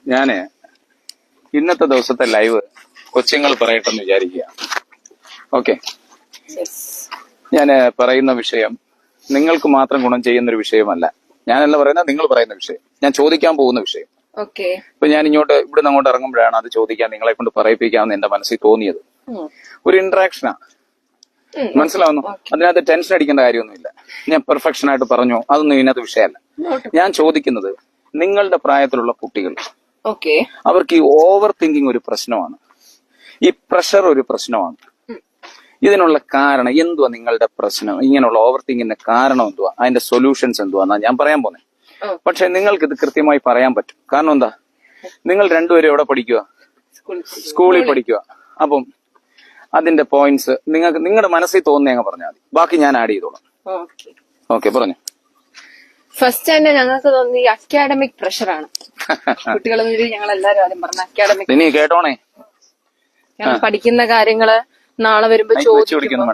ഞാന് ഇന്നത്തെ ദിവസത്തെ ലൈവ് കൊച്ചുങ്ങൾ പറയട്ടെന്ന് വിചാരിക്കുക. ഓക്കെ, ഞാന് പറയുന്ന വിഷയം നിങ്ങൾക്ക് മാത്രം ഗുണം ചെയ്യുന്നൊരു വിഷയമല്ല. ഞാനല്ല പറയുന്നത്, നിങ്ങൾ പറയുന്ന വിഷയം, ഞാൻ ചോദിക്കാൻ പോകുന്ന വിഷയം. ഇപ്പൊ ഞാൻ ഇവിടുന്ന് അങ്ങോട്ട് ഇറങ്ങുമ്പോഴാണ് അത് ചോദിക്കാൻ നിങ്ങളെ കൊണ്ട് പറയിപ്പിക്കാമെന്ന് എന്റെ മനസ്സിൽ തോന്നിയത്. ഒരു ഇന്ററാക്ഷനാ, മനസ്സിലാവുന്നു. അതിനകത്ത് ടെൻഷൻ അടിക്കേണ്ട കാര്യമൊന്നുമില്ല. ഞാൻ പെർഫെക്ഷൻ ആയിട്ട് പറഞ്ഞു, അതൊന്നും ഇതിനകത്ത് വിഷയമല്ല. ഞാൻ ചോദിക്കുന്നത്, നിങ്ങളുടെ പ്രായത്തിലുള്ള കുട്ടികൾ, അവർക്ക് ഈ ഓവർ തിങ്കിങ് ഒരു പ്രശ്നമാണ്, ഈ പ്രഷർ ഒരു പ്രശ്നമാണ്. ഇതിനുള്ള കാരണം എന്തുവാ? നിങ്ങളുടെ പ്രശ്നം ഇങ്ങനെയുള്ള ഓവർ തിങ്കിങ്ങിന്റെ കാരണം എന്തുവാ? അതിന്റെ സൊല്യൂഷൻസ് എന്തുവാന്നാ ഞാൻ പറയാൻ പോന്നെ. പക്ഷെ നിങ്ങൾക്ക് ഇത് കൃത്യമായി പറയാൻ പറ്റും. കാരണം എന്താ? നിങ്ങൾ രണ്ടുപേരും എവിടെ പഠിക്കുക? സ്കൂളിൽ പഠിക്കുക. അപ്പം അതിന്റെ പോയിന്റ്സ് നിങ്ങൾക്ക് നിങ്ങളുടെ മനസ്സിൽ തോന്നുന്ന പറഞ്ഞാൽ മതി, ബാക്കി ഞാൻ ആഡ് ചെയ്തോളാം. ഓക്കെ, പറഞ്ഞു. ഫസ്റ്റ് തന്നെ ഞങ്ങൾക്ക് തോന്നി അക്കാഡമിക് പ്രഷറാണ്. കുട്ടികളെ ഞങ്ങൾ എല്ലാരും ആദ്യം പറഞ്ഞു അക്കാഡമിക്. ഇനി കേട്ടോണേ, ഞങ്ങൾ പഠിക്കുന്ന കാര്യങ്ങള് നാളെ വരുമ്പോ ചോദിക്കുമോ,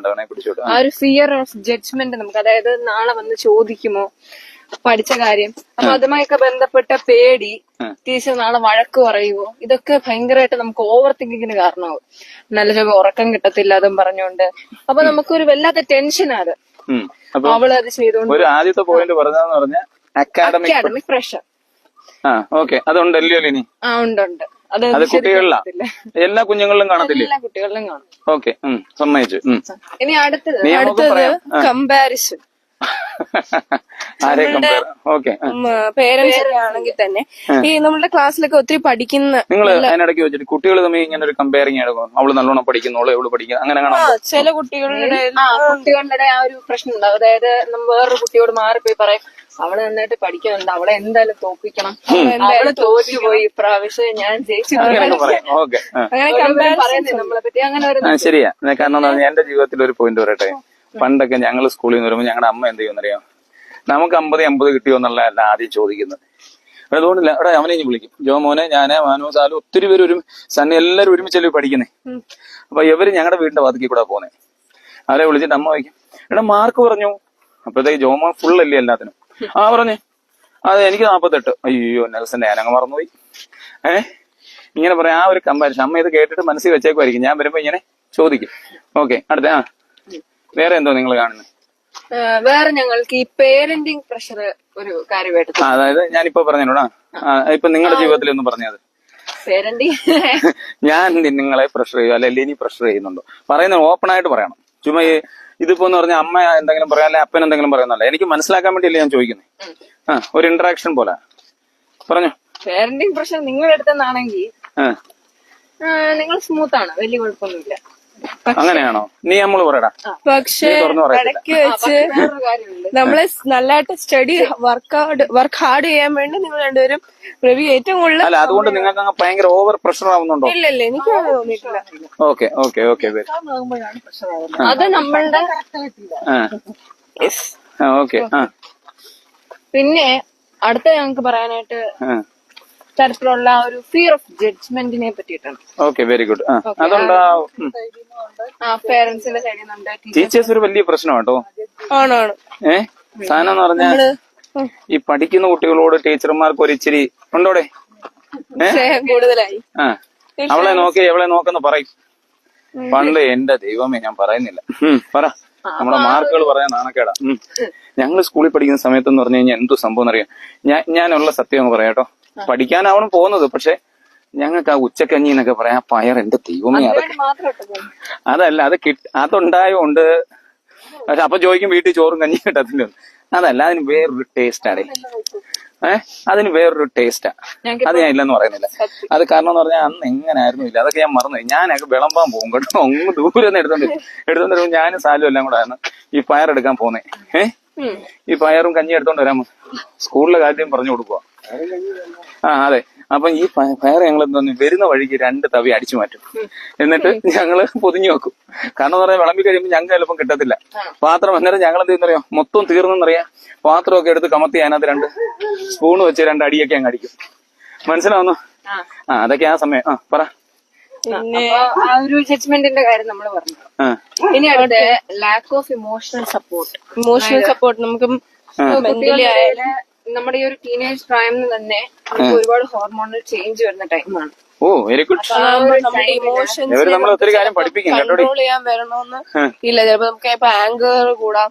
ആ ഒരു ഫിയർ ഓഫ് ജഡ്ജ്മെന്റ് നമുക്ക്, അതായത് നാളെ വന്ന് ചോദിക്കുമോ പഠിച്ച കാര്യം, അപ്പൊ അതുമായൊക്കെ ബന്ധപ്പെട്ട പേടി, ടീച്ചർ നാളെ വഴക്ക് പറയുമോ, ഇതൊക്കെ ഭയങ്കരമായിട്ട് നമുക്ക് ഓവർ തിങ്കിങ്ങിന് കാരണമാവും. നല്ല ചിലപ്പോ ഉറക്കം കിട്ടത്തില്ല അതും പറഞ്ഞുകൊണ്ട്. അപ്പൊ നമുക്കൊരു വല്ലാത്ത ടെൻഷനാണ് അവള് അത് ചെയ്തോണ്ട്. ഒരു ആദ്യത്തെ പോയിന്റ് പറഞ്ഞതെന്ന് പറഞ്ഞാൽ അക്കാഡമിക് പ്രഷർ. അതുണ്ടല്ലോ ഇനി. ഉണ്ട്. അത് കുട്ടികളിലാണ്, എല്ലാ കുഞ്ഞുങ്ങളിലും കാണത്തില്ല, എല്ലാ കുട്ടികളിലും കാണും. ഓക്കെ, സമ്മതിച്ചു. ഇനി അടുത്തത് കമ്പാരിസൺ. പേരൻസ് ആണെങ്കിൽ തന്നെ ഈ നമ്മുടെ ക്ലാസ്സിലൊക്കെ ഒത്തിരി പഠിക്കുന്ന നിങ്ങൾ അതിനിടയ്ക്ക് വെച്ചിട്ട് കുട്ടികൾ തമ്മിൽ ഇങ്ങനെ ഒരു കമ്പയറിങ് എടുക്കും. അവള് നല്ലോണം പഠിക്കുന്നോളൂ, എവള് പഠിക്കുക, അങ്ങനെ ചില കുട്ടികളുടെ ആ ഒരു പ്രശ്നം ഉണ്ടാവും. അതായത് നമ്മൾ വേറൊരു കുട്ടിയോട് മാറിപ്പോയി പറയും, അവള് നന്നായിട്ട് പഠിക്കുന്നുണ്ട്, അവളെ എന്തായാലും തോപ്പിക്കണം, അവള് തോറ്റുപോയി ഇപ്രാവശ്യം ഞാൻ ജയിച്ചു, അങ്ങനെ പറയുന്നത് നമ്മളെ പറ്റി. അങ്ങനെ ശരിയാ. കാരണം എന്റെ ജീവിതത്തിൽ ഒരു പോയിന്റ് പറയട്ടെ. പണ്ടൊക്കെ ഞങ്ങൾ സ്കൂളിൽ നിന്ന് വരുമ്പോൾ ഞങ്ങളുടെ അമ്മ എന്ത് ചെയ്യുമെന്നറിയാം? നമുക്ക് 50 കിട്ടിയോ എന്നുള്ളതല്ല ആദ്യം ചോദിക്കുന്നത്. അതുകൊണ്ടില്ല, എടാ അവനെ വിളിക്കും, ജോ മോനെ, ഞാന് മാനോ സാലും ഒത്തിരി പേര് സണ്ണി എല്ലാരും ഒരുമിച്ചല്ലേ പഠിക്കുന്നേ. അപ്പൊ ഇവര് ഞങ്ങളുടെ വീടിന്റെ വാതിക്കൽ കൂടെ പോന്നെ. അവരെ വിളിച്ചിട്ട് അമ്മ വയ്ക്കും, എടാ മാർക്ക് പറഞ്ഞു. അപ്പോഴത്തേക്ക് ജോമോൻ ഫുൾ അല്ലേ എല്ലാത്തിനും. പറഞ്ഞു, അത് എനിക്ക് 48. അയ്യോ നെൽസന്റെ ഞാനങ്ങ് മറന്നുപോയി. ഇങ്ങനെ പറയാം. ആ ഒരു കമ്പാരിസൺ അമ്മ ഇത് കേട്ടിട്ട് മനസ്സിൽ വെച്ചേക്കുമായിരിക്കും. ഞാൻ വരുമ്പോ ഇങ്ങനെ ചോദിക്കും. ഓക്കെ, അടുത്ത വേറെ എന്തോ നിങ്ങൾ കാണുന്നത്? വേറെ ഞങ്ങൾക്ക് ഈ പേരന്റിങ് പ്രഷർ ഒരു കാര്യമായിട്ട്, അതായത് ഞാനിപ്പോ പറഞ്ഞോടാ, ഇപ്പൊ നിങ്ങളുടെ ജീവിതത്തിൽ ഒന്ന് പറഞ്ഞത്. പേരന്റിങ് ഞാൻ നിങ്ങളെ പ്രഷർ ചെയ്യുക, അല്ലെങ്കിൽ ഇനി പ്രഷർ ചെയ്യുന്നുണ്ടോ പറയുന്നത് ഓപ്പൺ ആയിട്ട് പറയണം. ചുമ്മാ ഇതിപ്പോ എന്ന് പറഞ്ഞാൽ അമ്മ എന്തെങ്കിലും പറയാം, അല്ലെ അപ്പൻ എന്തെങ്കിലും പറയുന്നല്ല, എനിക്ക് മനസ്സിലാക്കാൻ വേണ്ടിയല്ലേ ഞാൻ ചോദിക്കുന്നത്. ഒരു ഇന്ററാക്ഷൻ പോലെ പറഞ്ഞു. പേരന്റിങ് പ്രഷർ നിങ്ങളുടെ അടുത്തെന്നാണെങ്കിൽ നിങ്ങൾ സ്മൂത്ത് ആണ്, വലിയ കുഴപ്പമൊന്നുമില്ല. അങ്ങനെയാണോ? നീ നമ്മള് പറയടാ. പക്ഷെ ഇടയ്ക്ക് വെച്ച് നമ്മളെ നല്ലതായിട്ട് സ്റ്റഡി വർക്ക് ഹാർഡ് ചെയ്യാൻ വേണ്ടി നിങ്ങൾ രണ്ടുപേരും രവി ഏറ്റവും കൂടുതൽ. അല്ല, അതുകൊണ്ട് നിങ്ങൾക്ക് ഭയങ്കര ഓവർ പ്രഷർ ആവുന്നുണ്ടോ? ഇല്ലല്ലേ, എനിക്ക് തോന്നിയിട്ടില്ല. ഓക്കെ ഓക്കെ ഓക്കെ അത് നമ്മളുടെ ഓക്കെ. പിന്നെ അടുത്ത ഞങ്ങൾക്ക് പറയാനായിട്ട് തരത്തിലുള്ള ഒരു ഫിയർ ഓഫ് ജഡ്ജ്മെന്റിനെ പറ്റിയിട്ടാണ്. Okay, very good. അതുണ്ടാവും. പേരൻസിന്റെ സൈഡിൽ നിന്നുണ്ട്. ടീച്ചേഴ്സ് ഒരു വലിയ പ്രശ്നമാട്ടോ. ആണാണ്. സാധനം എന്ന് പറഞ്ഞാൽ ഈ പഠിക്കുന്ന കുട്ടികളോട് ടീച്ചർമാർക്ക് ഒരു ഇച്ചിരി ഉണ്ടോടെ കൂടുതലായി. അവളെ നോക്കി എവളെ നോക്കെന്ന് പറയും. പണ്ട് എന്റെ ദൈവമേ, ഞാൻ പറയുന്നില്ല, പറ. നമ്മുടെ മാർക്കുകൾ പറയാൻ നാണക്കേടാ. ഞങ്ങള് സ്കൂളിൽ പഠിക്കുന്ന സമയത്ത് എന്ന് പറഞ്ഞു കഴിഞ്ഞാൽ എന്തു സംഭവം എന്നറിയാം. ഞാനുള്ള സത്യം അങ്ങ് പറയാട്ടോ. പഠിക്കാനാവണം പോകുന്നത്, പക്ഷെ ഞങ്ങൾക്ക് ആ ഉച്ചക്കഞ്ഞി എന്നൊക്കെ പറയാം, ആ പയർ എന്റെ ദൈവമേ, അതല്ല, അതുണ്ടായോണ്ട്. പക്ഷെ അപ്പൊ ചോദിക്കും വീട്ടിൽ ചോറും കഞ്ഞി കിട്ടത്തില്ല. അതല്ല, അതിന് വേറൊരു ടേസ്റ്റാടേ. അതിന് വേറൊരു ടേസ്റ്റാ. അത് ഞാൻ ഇല്ലെന്ന് പറയുന്നില്ല. അത് കാരണം എന്ന് പറഞ്ഞാൽ അന്ന് എങ്ങനായിരുന്നു ഇല്ല, അതൊക്കെ ഞാൻ മറന്നു. ഞാനൊക്കെ വിളമ്പാൻ പോകും കേട്ടോ, അങ്ങ് ദൂരെ നിന്ന് എടുത്തോണ്ട് വരും. ഞാനും സാലും എല്ലാം കൂടെ ആയിരുന്നു ഈ പയറെടുക്കാൻ പോന്നേ. ഈ പയറും കഞ്ഞി എടുത്തോണ്ട് വരാൻ സ്കൂളിലെ കാര്യം പറഞ്ഞു കൊടുക്കുക. അതെ. അപ്പൊ ഈ പയർ ഞങ്ങൾ എന്തോന്നു വരുന്ന വഴിക്ക് 2 തവി അടിച്ചു മാറ്റും. എന്നിട്ട് ഞങ്ങള് പൊതിഞ്ഞു വെക്കും. കാരണം എന്ന് പറഞ്ഞാൽ വിളമ്പി കഴിയുമ്പോൾ ഞങ്ങൾക്ക് ചിലപ്പം കിട്ടത്തില്ല പാത്രം. അന്നേരം ഞങ്ങൾ എന്ത് ചെയ്യുന്നറിയാം, മൊത്തം തീർന്നെന്നറിയാം, പാത്രമൊക്കെ എടുത്ത് കമത്തി അതിനകത്ത് 2 സ്പൂണ് വെച്ച് 2 അടിയൊക്കെ അങ്ങ് അടിക്കും. മനസ്സിലാവുന്നു? അതൊക്കെ ആ സമയം. പറ. പിന്നെ ആ ഒരു ജഡ്ജ്മെന്റിന്റെ കാര്യം നമ്മൾ പറഞ്ഞു. ഇനി അടുത്ത lack of emotional support. Emotional support നമുക്ക് മെന്റലി ആയാലും നമ്മുടെ ഈ ഒരു ടീനേജ് പ്രായം തന്നെ നമുക്ക് ഒരുപാട് ഹോർമോണൽ ചേഞ്ച് വരുന്ന ടൈമാണ്. ഓ വെരി ഗുഡ്. നമ്മുടെ ഇമോഷൻസ് ഇവര് നമ്മൾ ഒത്തിരി കാര്യം പഠിപ്പിക്കും കേട്ടോ. കൺട്രോൾ ചെയ്യാൻ വരണമെന്ന് ഇല്ല. ചിലപ്പോ നമുക്ക് ഇപ്പൊ ആങ്കർ കൂടാം,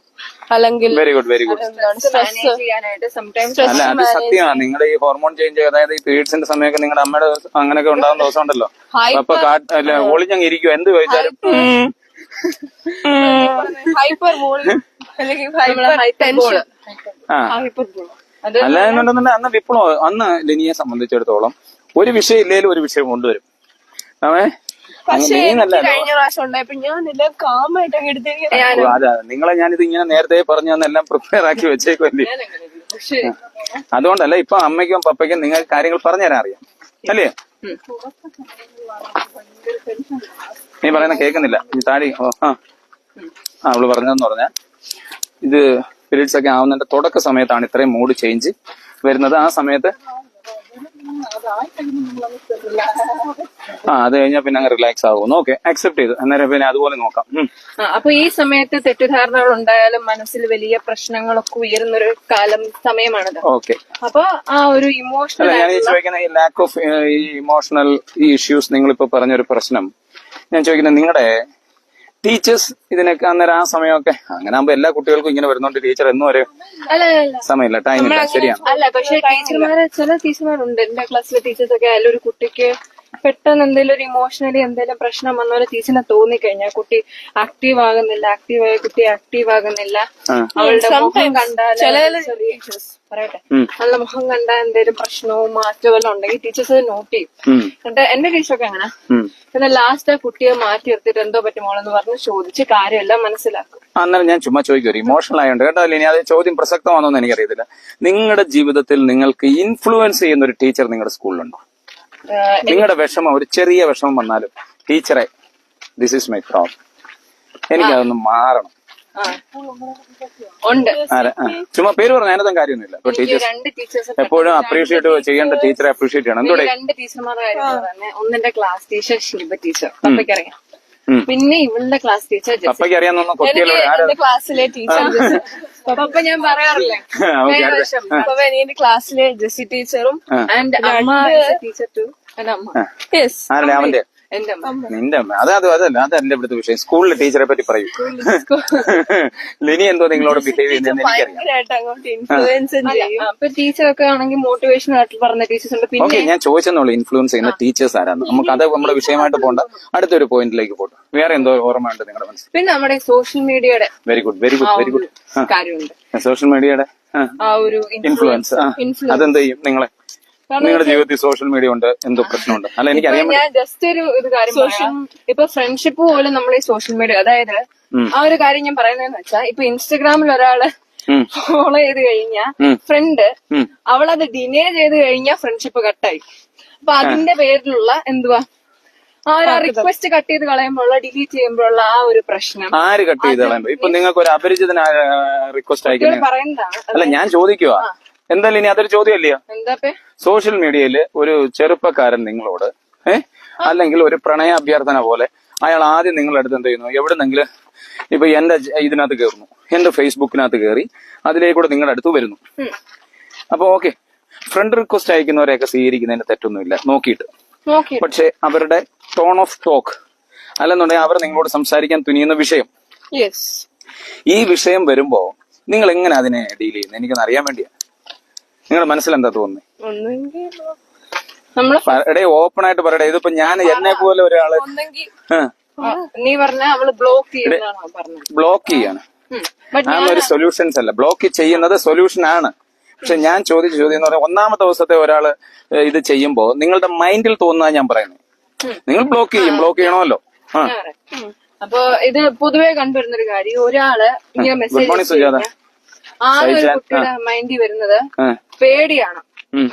അല്ലെങ്കിൽ very good very good. Manage ചെയ്യാനായിട്ട് സംടൈംസ് അല്ല അത് സത്യമാണ്. നിങ്ങളുടെ ഈ ഹോർമോൺ ചേഞ്ച്, അതായത് ഈ പീരീഡ്സിന്റെ സമയമൊക്കെ നിങ്ങളുടെ അമ്മയുടെ അങ്ങനെയൊക്കെ ഉണ്ടാകുന്ന ദിവസം ഉണ്ടല്ലോ, അപ്പൊ ഒളിഞ്ഞങ്ങ് ഇരിക്കും, എന്ത് ചോദിച്ചാലും ഹൈപ്പർ ബോളി അല്ലെങ്കിൽ ഹൈപ്പർ ടെൻഷൻ. അല്ലാന്നുണ്ടെന്നുണ്ടെങ്കിൽ അന്ന് വിപ്ലവം, അന്ന് ലിനിയെ സംബന്ധിച്ചിടത്തോളം ഒരു വിഷയം ഇല്ലേലും ഒരു വിഷയം കൊണ്ടുവരും. പക്ഷേ കഴിഞ്ഞ പ്രാവശ്യം ഉണ്ടായപ്പോ ഞാൻ എല്ലാം കാമായിട്ട് അങ്ങ് എടുത്തേക്ക്. അതെ, നിങ്ങളെ ഞാനിത് ഇങ്ങനെ നേരത്തെ പറഞ്ഞു തന്നെല്ലാം പ്രിപ്പയർ ആക്കി വെച്ചേക്കുമല്ലേ. അതുകൊണ്ടല്ല ഇപ്പൊ അമ്മയ്ക്കും പപ്പയ്ക്കും നിങ്ങൾക്ക് കാര്യങ്ങൾ പറഞ്ഞുതരാൻ അറിയാം അല്ലേ? നീ പറയുന്ന കേൾക്കുന്നില്ല, നീ താടി. അവള് പറഞ്ഞതെന്ന് പറഞ്ഞാൽ ഇത് പീരീഡ്സ് ഒക്കെ ആവുന്നതിന്റെ തുടക്ക സമയത്താണ് ഇത്രയും മൂഡ് ചേഞ്ച് വരുന്നത്. ആ സമയത്ത് അത് കഴിഞ്ഞാൽ പിന്നെ അങ്ങ് റിലാക്സ് ആകുന്നു. ഓക്കെ, അക്സെപ്റ്റ് ചെയ്തു. അന്നേരം പിന്നെ അതുപോലെ നോക്കാം. അപ്പൊ ഈ സമയത്ത് തെറ്റിദ്ധാരണകൾ ഉണ്ടായാലും മനസ്സിൽ വലിയ പ്രശ്നങ്ങളൊക്കെ ഉയരുന്നൊരു സമയമാണത്. ഓക്കെ, അപ്പൊ ആ ഒരു ഇമോഷണൽ ഞാൻ ചോദിക്കുന്ന ഈ ലാക്ക് ഓഫ് ഈ ഇമോഷണൽ ഈ ഇഷ്യൂസ് നിങ്ങളിപ്പോ പറഞ്ഞൊരു പ്രശ്നം ഞാൻ ചോദിക്കുന്നത്, നിങ്ങളുടെ ടീച്ചേഴ്സ് ഇതിനൊക്കെ അന്നേരം ആ സമയമൊക്കെ അങ്ങനെ ആകുമ്പോ എല്ലാ കുട്ടികൾക്കും ഇങ്ങനെ വരുന്നോണ്ട് ടീച്ചർ എന്നും ഒരു സമയമില്ല, ടൈമില്ല. ശരിയാണ്. അല്ല, പക്ഷെ ടീച്ചർമാര് ചില ടീച്ചർമാരുണ്ട്, എന്റെ ക്ലാസ്സിലെ ടീച്ചേഴ്സ് ഒക്കെ ആയാലും ഒരു കുട്ടിക്ക് പെട്ടെന്ന് എന്തെങ്കിലും ഒരു ഇമോഷണലി എന്തെങ്കിലും പ്രശ്നം വന്നപോലെ ടീച്ചറിനെ തോന്നിക്കഴിഞ്ഞാൽ കുട്ടി ആക്റ്റീവ് ആകുന്നില്ല, ആക്റ്റീവായ കുട്ടി ആക്റ്റീവ് ആകുന്നില്ല, അവളുടെ മുഖം കണ്ടാൽ പറയട്ടെ നല്ല മുഖം കണ്ടാൽ എന്തെങ്കിലും പ്രശ്നവും മാറ്റവും എല്ലാം ഉണ്ടെങ്കിൽ ടീച്ചേഴ്സ് നോട്ട് ചെയ്യും. എന്നിട്ട് എന്റെ ടീച്ചറൊക്കെ അങ്ങനെ എന്നാൽ ലാസ്റ്റ് ആ കുട്ടിയെ മാറ്റി നിർത്തിയിട്ട് എന്തോ പറ്റുമോളെന്ന് പറഞ്ഞ് ചോദിച്ച് കാര്യമെല്ലാം മനസ്സിലാക്കും. അന്നേരം ഞാൻ ചുമ്മാ ചോദിക്കും, ഇമോഷണൽ ആയതുകൊണ്ട് കേട്ടോ. ഇനി അത് ചോദ്യം പ്രസക്തമാണോന്ന് എനിക്കറിയത്തില്ല. നിങ്ങളുടെ ജീവിതത്തിൽ നിങ്ങൾക്ക് ഇൻഫ്ലുവൻസ് ചെയ്യുന്ന ഒരു ടീച്ചർ നിങ്ങളുടെ സ്കൂളിലുണ്ടോ? നിങ്ങളുടെ വിഷമം, ഒരു ചെറിയ വിഷമം വന്നാലും ടീച്ചറെ ദിസ് ഈസ് മൈ പ്രോബ്ലം, എനിക്കതൊന്ന് മാറണം. ഉണ്ട്. ചുമ്മാ പേര് പറഞ്ഞ അതിനകത്തും കാര്യമൊന്നുമില്ല. ഇപ്പൊ ടീച്ചേഴ്സ് എപ്പോഴും അപ്രീഷിയേറ്റ് ചെയ്യേണ്ട ടീച്ചറെ അപ്രീഷിയേറ്റ് ചെയ്യണം. എന്തോടെ രണ്ട് ടീച്ചർമാരുടെ കാര്യം തന്നെ. ഒന്നിന്റെ ക്ലാസ് ടീച്ചർ ശില്പ ടീച്ചർ, പപ്പയ്ക്കറിയാം. പിന്നെ ഇവളുടെ ക്ലാസ് ടീച്ചർ പപ്പയ്ക്ക് അറിയാവുന്ന എന്റെ ക്ലാസ്സിലെ ടീച്ചർ പപ്പ ഞാൻ പറയാറില്ലേ എന്റെ ക്ലാസ്സിലെ ജെസ്സി ടീച്ചറും ആൻഡ് അമ്മ ടീച്ചർ ടു. എന്റെ അമ്മ. ആരുടെ? അവന്റെ? എന്റെ അമ്മ. നിന്റെ അമ്മ? അതല്ല അതല്ല ഇവിടുത്തെ വിഷയം. സ്കൂളിലെ ടീച്ചറെ പറ്റി പറയൂ. ലിനി എന്തോ നിങ്ങളോട് ബിഹേവ് ചെയ്യുന്നതെന്ന് എനിക്കറിയാം. അപ്പൊ ടീച്ചറൊക്കെ ആണെങ്കിൽ മോട്ടിവേഷൻ ആയിട്ട് പറഞ്ഞ ടീച്ചേഴ്സ് ഉണ്ട്. ഓക്കെ, ഞാൻ ചോദിച്ചെന്നുള്ളൂ ഇൻഫ്ലുവൻസ് ചെയ്യുന്ന ടീച്ചേഴ്സ് ആരാണ്. നമുക്ക് അത് നമ്മുടെ വിഷയമായിട്ട് പോകണ്ട, അടുത്തൊരു പോയിന്റിലേക്ക് പോട്ടെ. വേറെ എന്തോ ഓർമ്മയുണ്ട് നിങ്ങളുടെ മനസ്സിൽ? പിന്നെ നമ്മുടെ സോഷ്യൽ മീഡിയയുടെ very good very good very good കാര്യമുണ്ട്. സോഷ്യൽ മീഡിയയുടെ ആ ഒരു ഇൻഫ്ലുവൻസ് അതെന്ത് ചെയ്യും നിങ്ങളെ? നിങ്ങളുടെ ജീവിതത്തിൽ സോഷ്യൽ മീഡിയ ഉണ്ട്, എന്തോ പ്രശ്നമുണ്ട്? അല്ല, എനിക്കറിയാൻ. ഞാൻ ജസ്റ്റ് ഒരു കാര്യം പറയാം. ഇപ്പൊ ഫ്രണ്ട്ഷിപ്പ് പോലും നമ്മൾ ഈ സോഷ്യൽ മീഡിയ, അതായത് ആ ഒരു കാര്യം ഞാൻ പറയുന്നതെന്ന് വെച്ചാൽ, ഇപ്പൊ ഇൻസ്റ്റഗ്രാമിൽ ഒരാള് ഫോളോ ചെയ്ത് കഴിഞ്ഞാൽ ഫ്രണ്ട് അവളത് ഡിനേ ചെയ്ത് കഴിഞ്ഞാൽ ഫ്രണ്ട്ഷിപ്പ് കട്ടായി. അപ്പൊ അതിന്റെ പേരിലുള്ള എന്തുവാ ആ ഒരു റിക്വസ്റ്റ് കട്ട് ചെയ്ത് കളയുമ്പോഴുള്ള, ഡിലീറ്റ് ചെയ്യുമ്പോഴുള്ള ആ ഒരു പ്രശ്നം. ആര് കട്ട് ചെയ്ത് കളയുമ്പോ? ഇപ്പൊ നിങ്ങൾക്ക് ഒരു അപരിചിതന റിക്വസ്റ്റ് അയക്കുന്നത് പറയുന്നതാണ്. അല്ല, ഞാൻ ചോദിക്കുവാ. എന്തായാലും ഇനി അതൊരു ചോദ്യമല്ലയോ? എന്താ സോഷ്യൽ മീഡിയയില് ഒരു ചെറുപ്പക്കാരൻ നിങ്ങളോട് അല്ലെങ്കിൽ ഒരു പ്രണയ അഭ്യർത്ഥന പോലെ അയാൾ ആദ്യം നിങ്ങളുടെ അടുത്ത് എന്ത് ചെയ്യുന്നു? എവിടെന്നെങ്കിലും ഇപ്പൊ എന്റെ ഇതിനകത്ത് കയറുന്നു, എന്റെ ഫേസ്ബുക്കിനകത്ത് കയറി അതിലേക്കൂടെ നിങ്ങളുടെ അടുത്ത് വരുന്നു. അപ്പൊ ഓക്കെ, ഫ്രണ്ട് റിക്വസ്റ്റ് അയക്കുന്നവരെയൊക്കെ സ്വീകരിക്കുന്നതിന് തെറ്റൊന്നുമില്ല നോക്കിയിട്ട്. പക്ഷെ അവരുടെ ടോൺ ഓഫ് ടോക്ക് അല്ലെന്നുണ്ടെങ്കിൽ അവർ നിങ്ങളോട് സംസാരിക്കാൻ തുനിയുന്ന വിഷയം, ഈ വിഷയം വരുമ്പോ നിങ്ങൾ എങ്ങനെ അതിനെ ഡീൽ ചെയ്യുന്നത്? എനിക്കൊന്ന് അറിയാൻ വേണ്ടിയാ. നിങ്ങളുടെ മനസ്സിൽ എന്താ തോന്നുന്നത്? ഓപ്പൺ ആയിട്ട് പറയട്ടെ. ഇതിപ്പോ ഞാൻ എന്നെ പോലെ ഒരാള് നീ പറഞ്ഞ അവള് ബ്ലോക്ക് ചെയ്യാണ്. ഒരു സൊല്യൂഷൻസ് അല്ല, ബ്ലോക്ക് ചെയ്യുന്നത് സൊല്യൂഷൻ ആണ്. പക്ഷെ ഞാൻ ചോദിച്ച ചോദ്യം എന്ന് പറഞ്ഞാൽ, ഒന്നാമത്തെ ദിവസത്തെ ഒരാള് ഇത് ചെയ്യുമ്പോ നിങ്ങളുടെ മൈൻഡിൽ തോന്നുന്നത് ഞാൻ പറയുന്നത്, നിങ്ങൾ ബ്ലോക്ക് ചെയ്യണമല്ലോ. അപ്പൊ ഇത് പൊതുവെ കണ്ടുവരുന്നൊരു കാര്യം, ഒരാള് ഇങ്ങനെ മെസ്സേജ് കുട്ടിയുടെ മൈൻഡിൽ വരുന്നത് പേടിയാണ്.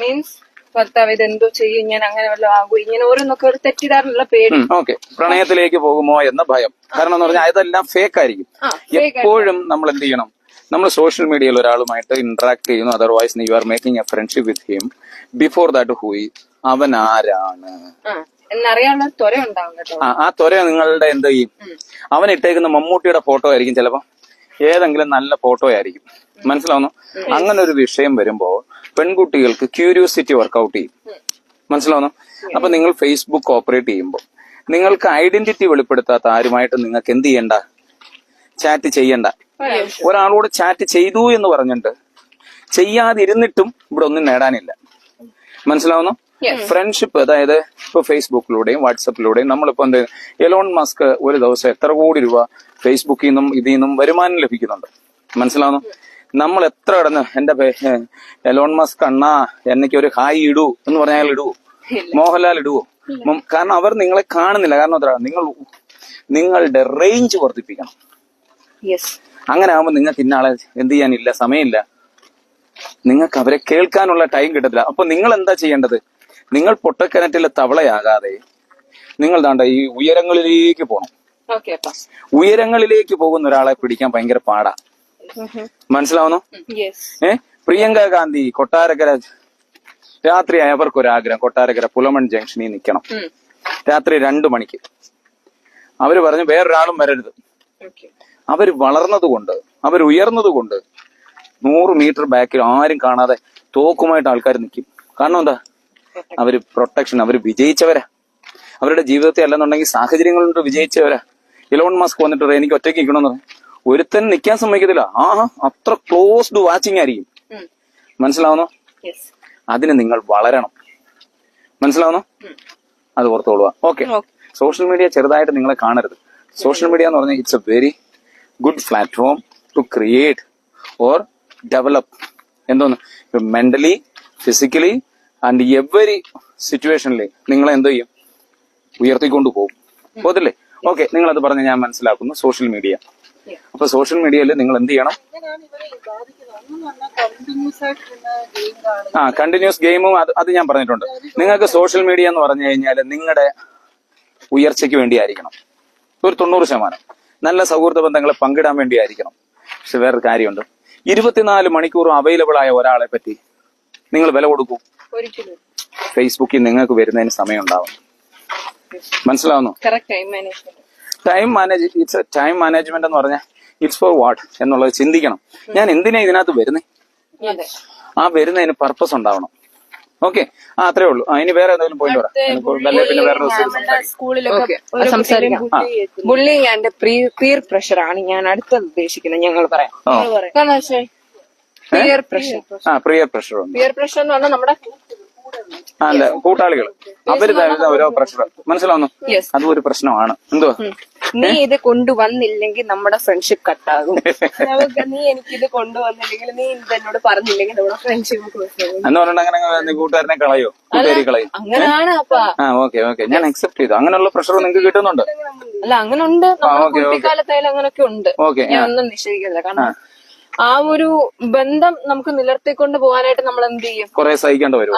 മീൻസ് ഭർത്താവ് ഇതെന്തോ ചെയ്യും, ഞാൻ അങ്ങനെ വല്ലതും ആകും, ഇങ്ങനെ ഓരോന്നൊക്കെ ഒരു തെറ്റിദ്ധാരണയുള്ള പേടി. ഓക്കെ, പ്രണയത്തിലേക്ക് പോകുമോ എന്ന ഭയം. കാരണം എന്ന് പറഞ്ഞാൽ അതെല്ലാം ഫേക്ക് ആയിരിക്കും. എപ്പോഴും നമ്മൾ എന്ത് ചെയ്യണം? നമ്മൾ സോഷ്യൽ മീഡിയയിൽ ഒരാളുമായിട്ട് ഇന്ററാക്ട് ചെയ്യുന്നു, otherwise you are making A friendship with him. Before that who അവൻ ആരാണ് എന്നറിയാനുള്ള ത്വര ഉണ്ടാവും കേട്ടോ. ആ ത്വര നിങ്ങളുടെ എന്ത് ചെയ്യും? അവൻ ഇട്ടേക്കുന്ന മമ്മൂട്ടിയുടെ ഫോട്ടോ ആയിരിക്കും, ചിലപ്പോ ഏതെങ്കിലും നല്ല ഫോട്ടോ ആയിരിക്കും. മനസ്സിലാവുന്നു? അങ്ങനെ ഒരു വിഷയം വരുമ്പോ പെൺകുട്ടികൾക്ക് ക്യൂരിയോസിറ്റി വർക്കൗട്ട് ചെയ്യും. മനസ്സിലാവുന്നു? അപ്പൊ നിങ്ങൾ ഫേസ്ബുക്ക് ഓപ്പറേറ്റ് ചെയ്യുമ്പോൾ നിങ്ങൾക്ക് ഐഡന്റിറ്റി വെളിപ്പെടുത്താത്ത ആരുമായിട്ട് നിങ്ങൾക്ക് എന്ത് ചെയ്യണ്ട, ചാറ്റ് ചെയ്യണ്ട. ഒരാളോട് ചാറ്റ് ചെയ്തു എന്ന് പറഞ്ഞിട്ട് ചെയ്യാതിരുന്നിട്ടും ഇവിടെ ഒന്നും നേടാനില്ല. മനസ്സിലാവുന്നു? ഫ്രണ്ട്ഷിപ്പ്, അതായത് ഇപ്പൊ ഫേസ്ബുക്കിലൂടെയും വാട്സപ്പിലൂടെയും നമ്മളിപ്പോ എന്ത്, എലോൺ മസ്ക് ഒരു ദിവസം എത്ര കോടി രൂപ ഫേസ്ബുക്കിൽ നിന്നും ഇതിൽ നിന്നും വരുമാനം ലഭിക്കുന്നുണ്ട്. മനസ്സിലാവുന്നു? നമ്മൾ എത്ര കിടന്ന് എന്റെ എലോൺ മസ്ക് അണ്ണാ എന്നൊക്കെ ഒരു ഹായ് ഇടൂ എന്ന് പറഞ്ഞാൽ അയാൾ ഇടുവോ? മോഹൻലാൽ ഇടുവോ? കാരണം അവർ നിങ്ങളെ കാണുന്നില്ല. കാരണം എത്ര, നിങ്ങളുടെ റേഞ്ച് വർദ്ധിപ്പിക്കണം. അങ്ങനെ ആകുമ്പോൾ നിങ്ങൾക്ക് ഇന്നാളെ എന്ത് ചെയ്യാനില്ല, സമയമില്ല. നിങ്ങൾക്ക് അവരെ കേൾക്കാനുള്ള ടൈം കിട്ടത്തില്ല. അപ്പൊ നിങ്ങൾ എന്താ ചെയ്യേണ്ടത്? നിങ്ങൾ പൊട്ടക്കിണറ്റിലെ തവളയാകാതെ നിങ്ങൾ താണ്ട ഈ ഉയരങ്ങളിലേക്ക് പോകണം. ഉയരങ്ങളിലേക്ക് പോകുന്ന ഒരാളെ പിടിക്കാൻ ഭയങ്കര പാടാ. മനസ്സിലാവുന്നു? പ്രിയങ്ക ഗാന്ധി കൊട്ടാരക്കര രാത്രിയായ അവർക്കൊരാഗ്രഹം, കൊട്ടാരക്കര പുലമൺ ജംഗ്ഷനിൽ നിൽക്കണം രാത്രി 2 മണിക്ക്. അവര് പറഞ്ഞു വേറൊരാളും വരരുത്. അവര് വളർന്നതുകൊണ്ട്, അവർ ഉയർന്നതുകൊണ്ട് 100 മീറ്റർ ബാക്കിൽ ആരും കാണാതെ തോക്കുമായിട്ട് ആൾക്കാർ നിൽക്കും. കാരണം എന്താ? അവര് പ്രൊട്ടക്ഷൻ, അവര് വിജയിച്ചവരാ. അവരുടെ ജീവിതത്തെ അല്ലെന്നുണ്ടെങ്കിൽ സാഹചര്യങ്ങളുണ്ട് വിജയിച്ചവരാ. ഇലോൺ മസ്ക് വന്നിട്ട് എനിക്ക് ഒറ്റയ്ക്ക് നിൽക്കണമെന്ന് പറയും, ഒരുത്തൻ നിൽക്കാൻ സമ്മതിക്കത്തില്ല. അത്ര ക്ലോസ്ഡ് വാച്ചിങ് ആയിരിക്കും. മനസ്സിലാവുന്നോ? അതിന് നിങ്ങൾ വളരണം. മനസ്സിലാവുന്നോ? അത് ഓർത്തോളുക. ഓക്കെ, സോഷ്യൽ മീഡിയ ചെറുതായിട്ട് നിങ്ങളെ കാണരുത്. സോഷ്യൽ മീഡിയ എന്ന് പറഞ്ഞാൽ it's a very good platform to create or develop. എന്തോന്ന്, മെന്റലി, ഫിസിക്കലി ആൻഡ് എവരി സിറ്റുവേഷനിൽ നിങ്ങളെ എന്തോ ചെയ്യും, ഉയർത്തിക്കൊണ്ടു പോകും. പോതില്ലേ? ഓക്കെ, നിങ്ങളത് പറഞ്ഞ് ഞാൻ മനസ്സിലാക്കുന്നു. സോഷ്യൽ മീഡിയ, അപ്പൊ സോഷ്യൽ മീഡിയയിൽ നിങ്ങൾ എന്ത് ചെയ്യണം? കണ്ടിന്യൂസ് ഗെയിമും അത് ഞാൻ പറഞ്ഞിട്ടുണ്ട്. നിങ്ങൾക്ക് സോഷ്യൽ മീഡിയ എന്ന് പറഞ്ഞു കഴിഞ്ഞാൽ നിങ്ങളുടെ ഉയർച്ചയ്ക്ക് വേണ്ടിയായിരിക്കണം. ഒരു 90% നല്ല സൗഹൃദ ബന്ധങ്ങളെ പങ്കിടാൻ വേണ്ടിയായിരിക്കണം. പക്ഷെ വേറൊരു കാര്യമുണ്ട്, 24 മണിക്കൂറും അവൈലബിൾ ആയ ഒരാളെ പറ്റി നിങ്ങൾ വില കൊടുക്കൂ? ഫേസ്ബുക്കിൽ നിങ്ങൾക്ക് വരുന്നതിന് സമയം ഉണ്ടാവും. മനസ്സിലാവുന്നു? ടൈം മാനേജ്മെന്റ് എന്ന് പറഞ്ഞാൽ ഇറ്റ്സ് ഫോർ വാട്ട് എന്നുള്ളത് ചിന്തിക്കണം. ഞാൻ എന്തിനാ ഇതിനകത്ത് വരുന്നേ? ആ വരുന്നതിന് പർപ്പസ് ഉണ്ടാവണം. ഓക്കെ, അത്രേ ഉള്ളൂ. ഇനി വേറെ എന്തെങ്കിലും പോയിന്റ് പറയാം. പിന്നെ വേറെ സംസാരിക്കാം. ബുള്ളിങ് ആൻഡ് പിയർ പ്രഷർ ആണ് ഞാൻ അടുത്തത് ഉദ്ദേശിക്കുന്നത്. ഞങ്ങൾ പറയാം. Peer pressure. Peer pressure. Peer pressure എന്ന് പറഞ്ഞാൽ നമ്മുടെ അല്ല, കൂട്ടാളികൾ അവര് തരുന്ന ഓരോ പ്രഷർ. മനസ്സിലാവുന്നു? അതും ഒരു പ്രശ്നമാണ്. എന്തുവാ? നീ ഇത് കൊണ്ടുവന്നില്ലെങ്കിൽ നമ്മുടെ ഫ്രണ്ട്ഷിപ്പ് കട്ടാകും. നീ എനിക്കിത് കൊണ്ടുവന്നില്ലെങ്കിൽ, നീ ഇത് എന്നോട് പറഞ്ഞില്ലെങ്കിൽ നമ്മുടെ ഫ്രണ്ട്ഷിപ്പ് എന്ന് പറഞ്ഞിട്ട് അങ്ങനെ കൂട്ടുകാരനെ കളയോ? കൂട്ടുകാരി കളയും. അങ്ങനെയാണ്. ഓക്കെ, ഞാൻ അക്സെപ്റ്റ് ചെയ്തു. അങ്ങനെയുള്ള പ്രഷർ നിങ്ങൾക്ക് കിട്ടുന്നുണ്ട്? അല്ല, അങ്ങനെ ഉണ്ട്. കുട്ടിക്കാലത്തായാലും അങ്ങനെയൊക്കെ ഉണ്ട്. ഞാൻ ഒന്നും നിഷേധിക്കില്ല. കാരണം ആ ഒരു ബന്ധം നമുക്ക് നിലർത്തിക്കൊണ്ട് പോകാനായിട്ട് നമ്മൾ എന്ത് ചെയ്യും? കുറെ സഹിക്കേണ്ടി വരും.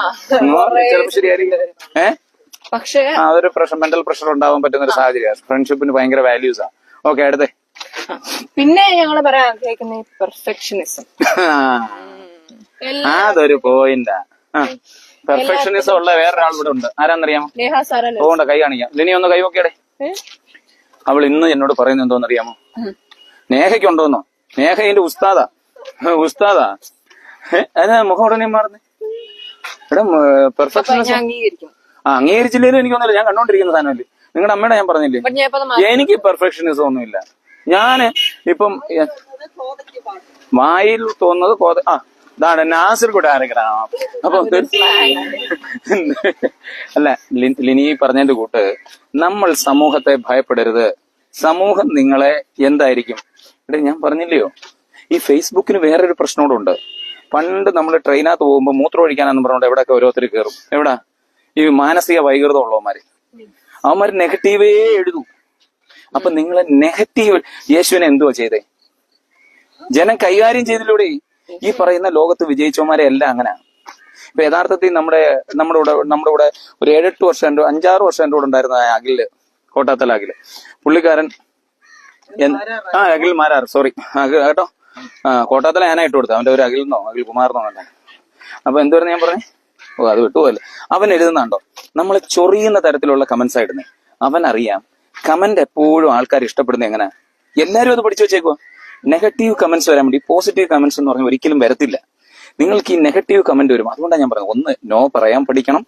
പക്ഷേ അതൊരു പ്രഷർ, മെന്റൽ പ്രഷർ ഉണ്ടാവാൻ പറ്റുന്ന ഒരു സാഹചര്യം. ഫ്രണ്ട്ഷിപ്പിന് ഭയങ്കര വാല്യൂസാ. ഓക്കെ, അടുത്തേ. പിന്നെ ഞങ്ങള് പറയാൻ ആഗ്രഹിക്കുന്ന പെർഫെക്ഷനിസം. അതൊരു പോയിന്റാ. പെർഫെക്ഷനിസം ഉള്ള വേറൊരാൾ ഇവിടെ ഉണ്ട്. ആരാന്നറിയാമോ? അതുകൊണ്ട് കൈ കാണിക്കാം. ലിനി ഒന്ന് കൈ നോക്കിയടേ. അവൾ ഇന്ന് എന്നോട് പറയുന്നത് എന്തോന്നറിയാമോ? നേഹയ്ക്കുണ്ടോന്നോ? നേഹ എന്റെ ഉസ്താദാ. അതാ മുഖം ഉടനെ മാറുന്നേ. എടാ, പെർഫെക്ഷനിസം അംഗീകരിച്ചില്ലേലും എനിക്കൊന്നുമില്ല. ഞാൻ കണ്ടോണ്ടിരിക്കുന്ന സാധനമല്ലേ. നിങ്ങളുടെ അമ്മയുടെ ഞാൻ പറഞ്ഞില്ലേ, എനിക്ക് പെർഫെക്ഷനിസം ഒന്നുമില്ല. ഞാന് ഇപ്പം വായിൽ തോന്നുന്നത് ഇതാണ് നാസിർ കൂട്ടാരക്കണം. അപ്പൊ അല്ല, ലിനി പറഞ്ഞതിന്റെ കൂട്ട് നമ്മൾ സമൂഹത്തെ ഭയപ്പെടരുത്. സമൂഹം നിങ്ങളെ എന്തായിരിക്കും? ഞാൻ പറഞ്ഞില്ലയോ, ഈ ഫേസ്ബുക്കിന് വേറൊരു പ്രശ്നോടുണ്ട്. പണ്ട് നമ്മൾ ട്രെയിനകത്ത് പോകുമ്പോൾ മൂത്രം ഒഴിക്കാനെന്ന് പറഞ്ഞുകൊണ്ട് എവിടെയൊക്കെ ഓരോരുത്തർ കയറും. എവിടാ? ഈ മാനസിക വൈകൃതം ഉള്ളവന്മാര്. അവന്മാര് നെഗറ്റീവേ എഴുതൂ. അപ്പൊ നിങ്ങളെ നെഗറ്റീവ് യേശുവിനെ എന്തുവാ ചെയ്തേ? ജനം കൈകാര്യം ചെയ്തിലൂടെ ഈ പറയുന്ന ലോകത്ത് വിജയിച്ചവന്മാരെ എല്ലാം അങ്ങനെ. ഇപ്പൊ യഥാർത്ഥത്തിൽ നമ്മുടെ കൂടെ ഒരു 7-8 വർഷം 5-6 വർഷം എന്റെ കൂടെ ഉണ്ടായിരുന്ന അഖില്, കോട്ടാത്തല അഖില്, പുള്ളിക്കാരൻ അഖിൽ മാരാർ, സോറി കേട്ടോ, കോട്ടാത്തല ഞാനായിട്ട് കൊടുത്തു. അവന്റെ ഒരു അഖിൽ കുമാറിനോ കണ്ട. അപ്പൊ എന്തുവരുന്ന ഞാൻ പറഞ്ഞേ? അത് വിട്ടുപോയല്ലോ. അവൻ എഴുതുന്നുണ്ടോ, നമ്മളെ ചൊറിയുന്ന തരത്തിലുള്ള കമന്റ്സ് ആയിടുന്നേ. അവൻ അറിയാം കമന്റ് എപ്പോഴും ആൾക്കാർ ഇഷ്ടപ്പെടുന്നത് എങ്ങനെ. എല്ലാരും അത് പഠിച്ചു വെച്ചേക്കുവാ. നെഗറ്റീവ് കമന്റ്സ് വരാൻ വേണ്ടി പോസിറ്റീവ് കമന്റ്സ് എന്ന് പറഞ്ഞാൽ ഒരിക്കലും വരത്തില്ല. നിങ്ങൾക്ക് ഈ നെഗറ്റീവ് കമന്റ് വരും. അതുകൊണ്ടാണ് ഞാൻ പറയുന്നത്, ഒന്ന് നോ പറയാൻ പഠിക്കണം,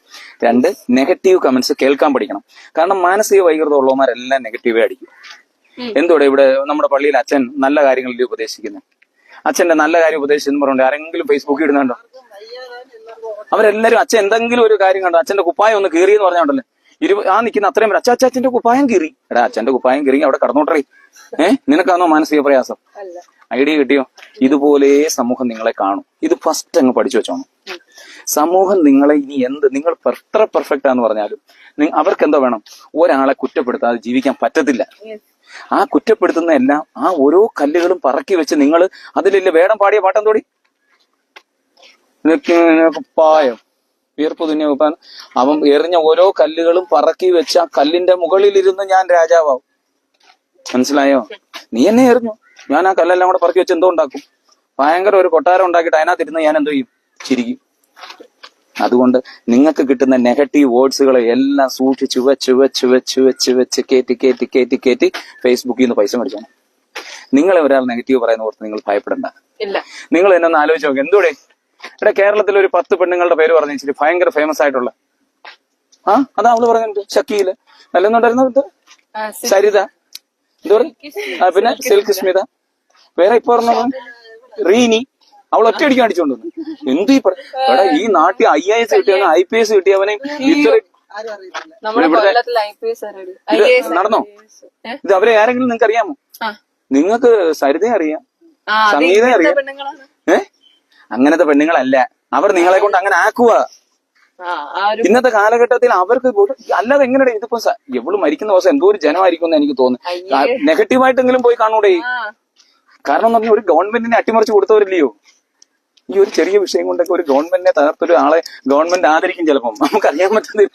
രണ്ട് നെഗറ്റീവ് കമന്റ്സ് കേൾക്കാൻ പഠിക്കണം. കാരണം മാനസിക വൈകൃതം ഉള്ളവന്മാരെല്ലാം നെഗറ്റീവേ അടിക്കും. എന്തോടെ ഇവിടെ നമ്മുടെ പള്ളിയിൽ അച്ഛൻ നല്ല കാര്യങ്ങളിൽ ഉപദേശിക്കുന്നത്, അച്ഛന്റെ നല്ല കാര്യം ഉപദേശിച്ചെന്ന് പറഞ്ഞുകൊണ്ട് ആരെങ്കിലും ഫേസ്ബുക്കിൽ ഇടുന്നുണ്ടോ? അവരെല്ലാരും അച്ഛൻ എന്തെങ്കിലും ഒരു കാര്യം കണ്ടോ, അച്ഛന്റെ കുപ്പായം ഒന്ന് കീറിയെന്ന് പറഞ്ഞോണ്ടല്ലേ ആ നിൽക്കുന്ന അത്രയും പേര് അച്ഛന്റെ കുപ്പായം കീറി. എടാ അച്ഛന്റെ കുപ്പായം കീറി അവിടെ കടന്നോട്ടേ. നിനക്കാണോ മാനസിക പ്രയാസം? ഐഡിയ കിട്ടിയോ? ഇതുപോലെ സമൂഹം നിങ്ങളെ കാണും. ഇത് ഫസ്റ്റ് അങ്ങ് പഠിച്ചു വെച്ചോണം. സമൂഹം നിങ്ങളെ ഇനി നിങ്ങൾ എത്ര പെർഫെക്റ്റ് ആന്ന് പറഞ്ഞാലും അവർക്ക് എന്തോ വേണം, ഒരാളെ കുറ്റപ്പെടുത്താതെ ജീവിക്കാൻ പറ്റത്തില്ല. ആ കുറ്റപ്പെടുത്തുന്ന എല്ലാം ആ ഓരോ കല്ലുകളും പറക്കി വെച്ച് നിങ്ങൾ അതിലില്ല വേടം പാടിയ പാട്ടം തോടി പായം വീർപ്പ് തുന്നിയ കുപ്പാൻ അവൻ എറിഞ്ഞ ഓരോ കല്ലുകളും പറക്കി വെച്ച് ആ കല്ലിന്റെ മുകളിലിരുന്ന് ഞാൻ രാജാവാവും. മനസ്സിലായോ? നീ എന്നെ എറിഞ്ഞു, ഞാൻ ആ കല്ലെല്ലാം കൂടെ പറക്കി വെച്ച് എന്തോ ഉണ്ടാക്കും? ഭയങ്കര ഒരു കൊട്ടാരം ഉണ്ടാക്കിയിട്ട് അതിനകത്തിരുന്ന് ഞാൻ എന്തോ ചെയ്യും? ചിരിക്കും. അതുകൊണ്ട് നിങ്ങൾക്ക് കിട്ടുന്ന നെഗറ്റീവ് വേർഡ്സുകളെ എല്ലാം സൂക്ഷിച്ച് വെച്ച് കയറ്റി ഫേസ്ബുക്കിൽ നിന്ന് പൈസ മേടിച്ചോണം. നിങ്ങളെ ഒരാൾ നെഗറ്റീവ് പറയുന്ന ഓർത്ത് നിങ്ങൾ ഭയപ്പെടണ്ട. നിങ്ങൾ എന്നെ ഒന്ന് ആലോചിച്ച് നോക്ക്. എന്തൂടെ ഇവിടെ കേരളത്തിൽ ഒരു 10 പെണ്ണുങ്ങളുടെ പേര് പറഞ്ഞു വെച്ചിട്ട് ഭയങ്കര ഫേമസ് ആയിട്ടുള്ള അതാ അവള് പറഞ്ഞിട്ട് ഷക്കീല് നല്ലെന്നുണ്ടായിരുന്നു, സരിത, എന്താ പറയുക, പിന്നെ സിൽക്ക് സ്മിത, വേറെ ഇപ്പൊ പറഞ്ഞ റീനി, അവൾ ഒറ്റയടിക്കാൻ അടിച്ചോണ്ട് വന്നു. എന്ത് എടാ ഈ നാട്ടിൽ IAS കിട്ടിയവനെ IPS കിട്ടിയവനെ ഇത്ര നടന്നോ? ഇത് അവരെ ആരെങ്കിലും നിങ്ങൾക്ക് അറിയാമോ? നിങ്ങൾക്ക് സരിതയെ അറിയാം, സംഗീതയെ അറിയാം. അങ്ങനത്തെ പെണ്ണുങ്ങളല്ല അവർ. നിങ്ങളെ കൊണ്ട് അങ്ങനെ ആക്കുക. ഇന്നത്തെ കാലഘട്ടത്തിൽ അവർക്ക് അല്ലാതെ എങ്ങനെയാ ഇതിപ്പോ എവള് മരിക്കുന്ന ദിവസം എന്തോ ഒരു ജനമായിരിക്കും എന്ന് എനിക്ക് തോന്നുന്നു. നെഗറ്റീവായിട്ടെങ്കിലും പോയി കാണൂടെ? കാരണം എന്ന് പറഞ്ഞാൽ ഒരു ഗവൺമെന്റിനെ അട്ടിമറിച്ച് കൊടുത്തവരില്ലയോ? ഈ ഒരു ചെറിയ വിഷയം കൊണ്ടൊക്കെ ഒരു ഗവൺമെന്റിനെ തകർത്തൊരു ആളെ ഗവൺമെന്റ് ആദരിക്കും ചിലപ്പം. നമുക്കറിയാൻ പറ്റുന്നില്ല.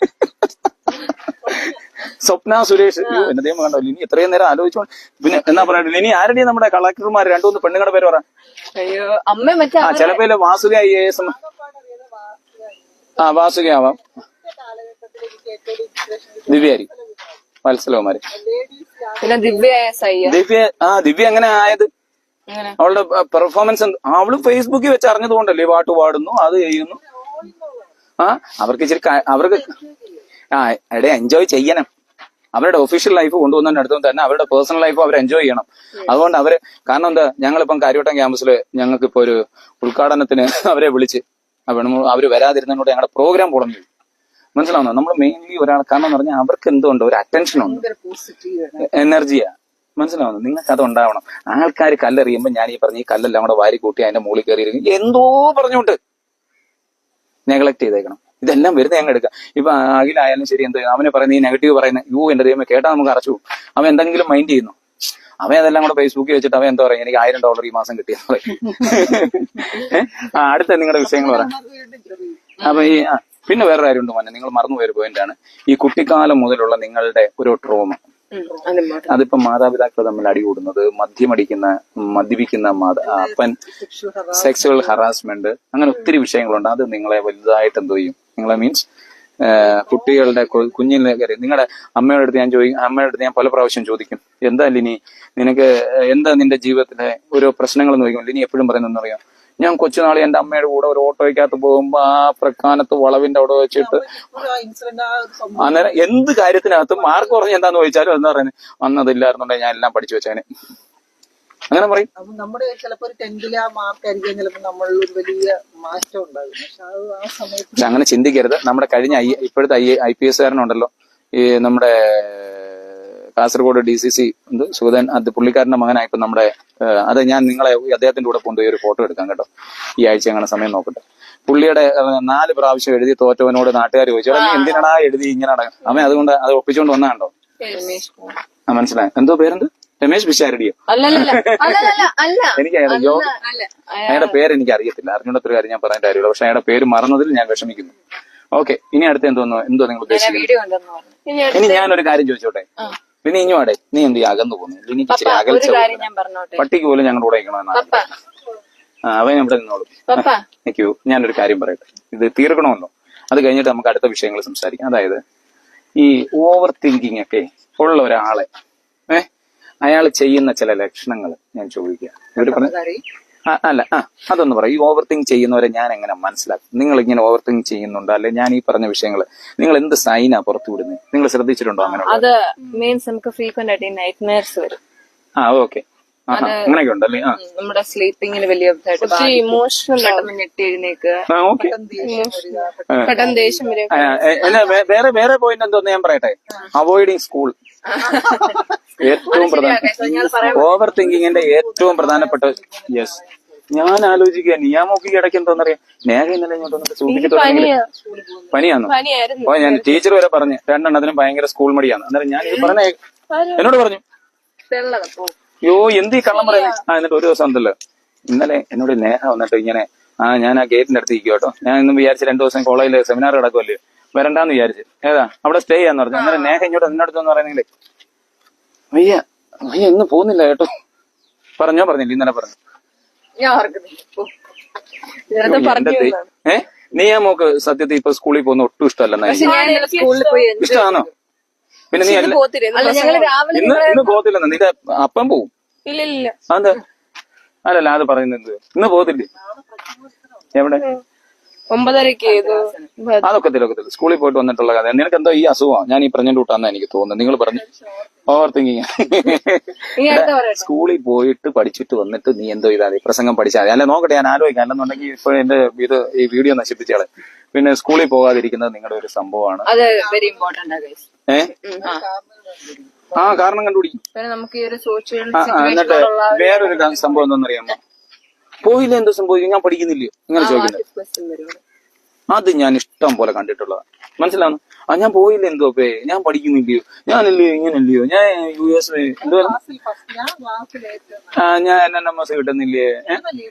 സ്വപ്ന സുരേഷ് എന്നെ ദൈവം കണ്ടോ? ഇനി എത്രയും നേരം ആലോചിച്ചോണ്ട് പിന്നെ എന്നാ പറയുന്നത്? ഇനി ആരുടെയും നമ്മുടെ കളക്ടർമാർ 2-3 പെണ്ണുങ്ങളുടെ പേര് പറ. ചിലപ്പോ വാസുക IAS, വാസുക ആവാം, ദിവ്യാരി, വത്സലകുമാരി, ദിവ്യ എങ്ങനെ ആയത്? അവളുടെ പെർഫോമൻസ് അവള് ഫേസ്ബുക്കിൽ വെച്ച് അറിഞ്ഞതുകൊണ്ടല്ലേ പാട്ട് പാടുന്നു, അത് ചെയ്യുന്നു. അവർക്ക് ഇച്ചിരി അവർക്ക് എടേ എൻജോയ് ചെയ്യണം. അവരുടെ ഒഫീഷ്യൽ ലൈഫ് കൊണ്ടുവന്നതിന്റെ അടുത്തും തന്നെ അവരുടെ പേഴ്സണൽ ലൈഫ് അവർ എൻജോയ് ചെയ്യണം. അതുകൊണ്ട് അവര് കാരണം എന്താ, ഞങ്ങളിപ്പം കാര്യവട്ടം ക്യാമ്പസില് ഞങ്ങൾക്കിപ്പോ ഒരു ഉദ്ഘാടനത്തിന് അവരെ വിളിച്ച് അവര് വരാതിരുന്നതിനോട് ഞങ്ങളുടെ പ്രോഗ്രാം പൊളഞ്ഞു. മനസ്സിലാവുന്നോ? നമ്മൾ മെയിൻലി ഒരാൾ കാരണം എന്ന് പറഞ്ഞാൽ അവർക്ക് എന്തുകൊണ്ട് ഒരു അറ്റൻഷൻ ഉണ്ട്, എനർജിയാ. മനസ്സിലാവുന്നു? നിങ്ങൾക്ക് അത് ഉണ്ടാവണം. ആൾക്കാർ കല്ലെറിയുമ്പോൾ ഞാൻ ഈ പറഞ്ഞ ഈ കല്ലെല്ലാം കൂടെ വാരി കൂട്ടി അതിന്റെ മുകളിൽ കയറിയിരിക്കും എന്തോ പറഞ്ഞോണ്ട് നെഗ്ലക്ട് ചെയ്തേക്കണം. ഇതെല്ലാം വെറുതെ ഞങ്ങൾ എടുക്കാം. ഇപ്പൊ അഖിലായാലും ശരി, എന്ത് അവനെ പറയുന്ന ഈ നെഗറ്റീവ് പറയുന്ന എന്റെ ദൈവമേ കേട്ടാ നമുക്ക് അറച്ചു. അവൻ എന്തെങ്കിലും മൈൻഡ് ചെയ്യുന്നു? അവൻ അതെല്ലാം കൂടെ ഫേസ്ബുക്കിൽ വെച്ചിട്ട് അവൻ എന്താ പറയാ, എനിക്ക് $1000 ഈ മാസം കിട്ടിയെന്ന് പറയും. അടുത്ത നിങ്ങളുടെ വിഷയങ്ങൾ പറയാം. അപ്പൊ ഈ പിന്നെ വേറെ കാര്യമുണ്ട് മോനെ, നിങ്ങൾ മറന്നുപോയൊരു പോയിന്റാണ് ഈ കുട്ടിക്കാലം മുതലുള്ള നിങ്ങളുടെ ഒരു ട്രോമ. അതിപ്പോ മാതാപിതാക്കൾ തമ്മിൽ അടികൂടുന്നത്, മദ്യപിക്കുന്ന അപ്പൻ, സെക്സുവൽ ഹറാസ്മെന്റ്, അങ്ങനെ ഒത്തിരി വിഷയങ്ങളുണ്ട്. അത് നിങ്ങളെ വലുതായിട്ട് എന്തോ ചെയ്യും? നിങ്ങളെ മീൻസ് കുട്ടികളുടെ കുഞ്ഞിലെ കാര്യം നിങ്ങളുടെ അമ്മയുടെ അടുത്ത് ഞാൻ പല പ്രാവശ്യം ചോദിക്കും, എന്താ ലിനി നിനക്ക് എന്താ നിന്റെ ജീവിതത്തിലെ ഓരോ പ്രശ്നങ്ങളെന്ന് ചോദിക്കും. ലിനി എപ്പോഴും പറയുന്നതെന്ന് പറയാം, ഞാൻ കൊച്ചുനാളി എന്റെ അമ്മയുടെ കൂടെ ഒരു ഓട്ടോയ്ക്കകത്ത് പോകുമ്പോ ആ പ്രക്കാനത്ത് വളവിന്റെ അവിടെ വെച്ചിട്ട് അന്നേരം എന്ത് കാര്യത്തിനകത്തും മാർക്ക് കുറഞ്ഞ് എന്താന്ന് ചോദിച്ചാലും എന്താ പറയുന്നത്, വന്നതില്ലായിരുന്നുണ്ടെങ്കിൽ ഞാൻ എല്ലാം പഠിച്ചു വെച്ചേനെ, അങ്ങനെ പറയും. നമ്മുടെ ചിലപ്പോൾ 10th ആ മാർക്കായിരിക്കും ചിലപ്പോൾ നമ്മൾ ഒരു വലിയ മാറ്റം ഉണ്ടാകും. പക്ഷെ അങ്ങനെ ചിന്തിക്കരുത്. നമ്മുടെ കഴിഞ്ഞ ഇപ്പോഴത്തെ IPS കാരനുണ്ടല്ലോ, ഈ നമ്മുടെ കാസർഗോഡ് DCC സുഗതൻ, അത് പുള്ളിക്കാരന്റെ മകനായിപ്പോ നമ്മുടെ അത് ഞാൻ നിങ്ങളെ അദ്ദേഹത്തിന്റെ കൂടെ കൊണ്ടുപോയി ഒരു ഫോട്ടോ എടുക്കാം കേട്ടോ. ഈ ആഴ്ച അങ്ങനെ സമയം നോക്കട്ടെ. പുള്ളിയുടെ 4 പ്രാവശ്യം എഴുതി തോറ്റവനോട് നാട്ടുകാർ ചോദിച്ചു, നീ എന്തിനാടാ എഴുതി ഇങ്ങനെ അവൻ അതുകൊണ്ട് അത് ഒപ്പിച്ചുകൊണ്ട് വന്നാണ്ടോ? മനസ്സിലായി? എന്തോ പേരെന്ത്? രമേശ് പിഷാരടിയോ? എനിക്ക് അയാളുടെ പേര് എനിക്ക് അറിയത്തില്ല. അറിഞ്ഞൂടത്തൊരു കാര്യം ഞാൻ പറയാൻ കാര്യമില്ല. പക്ഷെ അയാളുടെ പേര് മറന്നതിൽ ഞാൻ വിഷമിക്കുന്നു. ഓക്കെ, ഇനി അടുത്ത് എന്തോ നിങ്ങൾ ഉദ്ദേശിക്കുന്നത്? ഇനി ഞാനൊരു കാര്യം ചോദിച്ചോട്ടെ. പിന്നെ ഇഞ്ഞുവാടെ നീ എന്ത് അകന്നു പോകുന്നു? എനിക്ക് ഇച്ചിരി അകൽച്ച, പട്ടിക്ക് പോലും ഞങ്ങളുടെ കൂടെ ഇരിക്കണമെന്നാണ്. അവൻ ഇവിടെ നിന്നോളൂ. എനിക്കു ഞാനൊരു കാര്യം പറയട്ടെ, ഇത് തീർക്കണമല്ലോ. അത് കഴിഞ്ഞിട്ട് നമുക്ക് അടുത്ത വിഷയങ്ങൾ സംസാരിക്കാം. അതായത് ഈ ഓവർ തിങ്കിങ് ഒക്കെ ഉള്ള ഒരാളെ അയാൾ ചെയ്യുന്ന ചില ലക്ഷണങ്ങൾ ഞാൻ ചോദിക്കുക. ഇവര് പറഞ്ഞു അല്ല അതൊന്ന് പറയും. ഈ ഓവർ തിങ്ക് ചെയ്യുന്നവരെ ഞാൻ എങ്ങനെ മനസ്സിലാക്കും? നിങ്ങൾ ഇങ്ങനെ ഓവർ തിങ്ക് ചെയ്യുന്നുണ്ടോ, അല്ലെ ഞാൻ ഈ പറഞ്ഞ വിഷയങ്ങൾ നിങ്ങൾ എന്ത് സൈനാ പുറത്തു വിടുന്നത്? നിങ്ങൾ ശ്രദ്ധിച്ചിട്ടുണ്ടോ അങ്ങനെ? അത് മീൻസ് നമുക്ക് ഫ്രീക്വന്റ് ആയിട്ട് നൈറ്റ് മെയർസ് വരും. ഓക്കെ, അങ്ങനെയൊക്കെ ഉണ്ടല്ലേ? നമ്മുടെ സ്ലീപ്പിങ്ങിന് വലിയ ഇമോഷണൽ ഞെട്ടി എഴുന്നേക്ക്, ഓക്കെ. പെട്ടെന്ന് ദേഷ്യം വരും. വേറെ പോയിന്റ് എന്തോന്ന് ഞാൻ പറയട്ടെ. അവോയ്ഡിങ് സ്കൂൾ ഏറ്റവും പ്രധാന ഓവർ തിങ്കിങ്ങിന്റെ ഏറ്റവും പ്രധാനപ്പെട്ട. യെസ്, ഞാൻ ആലോചിക്കുക നിയാമോക്ക് ഇടയ്ക്ക് എന്തോന്നറിയാം, നേരെ ഇന്നലെ ഇങ്ങോട്ട് സൂചിച്ചിട്ട് പനിയാന്നോ? ഞാൻ ടീച്ചർ വരെ പറഞ്ഞു 2 എണ്ണത്തിനും ഭയങ്കര സ്കൂൾ മടിയാണ്. അന്നേരം ഞാൻ ഇത് പറഞ്ഞ എന്നോട് പറഞ്ഞു, യോ എന്ത് ഈ കള്ളം പറയുന്നത്. എന്നിട്ട് ഒരു ദിവസം ഉണ്ടല്ലോ, ഇന്നലെ എന്നോട് നേഹ വന്നിട്ട് ഇങ്ങനെ ഞാൻ ആ ഗേറ്റിന്റെ അടുത്ത് ഇരിക്കും കേട്ടോ, ഞാൻ ഇന്ന് വിചാരിച്ച് 2 ദിവസം കോളേജിൽ സെമിനാർ കിടക്കുമല്ലോ, വരണ്ടാന്ന് വിചാരിച്ച്. ഏതാ അവിടെ സ്റ്റേ ചെയ്യാന്ന് പറഞ്ഞു. അന്നേരം നേഹ ഇങ്ങോട്ട് നിന്നടുത്തെന്ന് പറയുന്നെങ്കിലേ, വയ്യ ഇന്ന് പോകുന്നില്ല കേട്ടോ. പറഞ്ഞില്ല? ഇന്നലെ പറഞ്ഞു. നീ ആ മോക്ക് സത്യത്തിൽ ഇപ്പൊ സ്കൂളിൽ പോകുന്ന ഒട്ടും ഇഷ്ടമല്ലെന്നാ? ഇഷ്ടമാണോ? പിന്നെ നീ ഇന്ന് പോകത്തില്ലെന്ന് നിന്റെ അപ്പം പോവും. ഇല്ല അതെന്താ? അല്ലല്ല അത് പറയുന്നത് ഇന്ന് പോകത്തില്ലേ? എവിടെ? 9:30 അതൊക്കത്തില്ല. സ്കൂളിൽ പോയിട്ട് വന്നിട്ടുള്ള കഥ. നിനക്ക് എന്തോ ഈ അസുഖമാണ് ഞാൻ ഈ പറഞ്ഞോണ്ട് വിട്ടാന്നാ എനിക്ക് തോന്നുന്നത്. നിങ്ങൾ പറഞ്ഞു ഓവർ തിങ്കിങ്. സ്കൂളിൽ പോയിട്ട് പഠിച്ചിട്ട് വന്നിട്ട് നീ എന്തോ ചെയ്താൽ മതി, പ്രസംഗം പഠിച്ചാൽ മതി. അല്ല നോക്കട്ടെ, ഞാൻ ആലോചിക്കാം. അല്ലെന്നുണ്ടെങ്കിൽ ഇപ്പൊ എന്റെ ഈ വീഡിയോ നശിപ്പിച്ചാളെ. പിന്നെ സ്കൂളിൽ പോകാതിരിക്കുന്നത് നിങ്ങളുടെ ഒരു സംഭവമാണ്. കാരണം കണ്ടുപിടിക്കും. നമുക്ക് ഈ ഒരു സോഷ്യൽ എന്നിട്ട് വേറൊരു സംഭവം എന്താണെന്നറിയാമോ? പോയില്ല എന്തോ സംഭവിക്കും, ഞാൻ പഠിക്കുന്നില്ലയോ ഇങ്ങനെ ചോദിക്കുന്നത്. അത് ഞാൻ ഇഷ്ടം പോലെ കണ്ടിട്ടുള്ളതാണ്. മനസ്സിലാവുന്നു? ഞാൻ പോയില്ല എന്തോ പേ, ഞാൻ പഠിക്കുന്നില്ലയോ, ഞാനല്ലയോ ഇങ്ങനല്ലയോ, ഞാൻ US എന്തോ ഞാൻ NMS കിട്ടുന്നില്ലേ,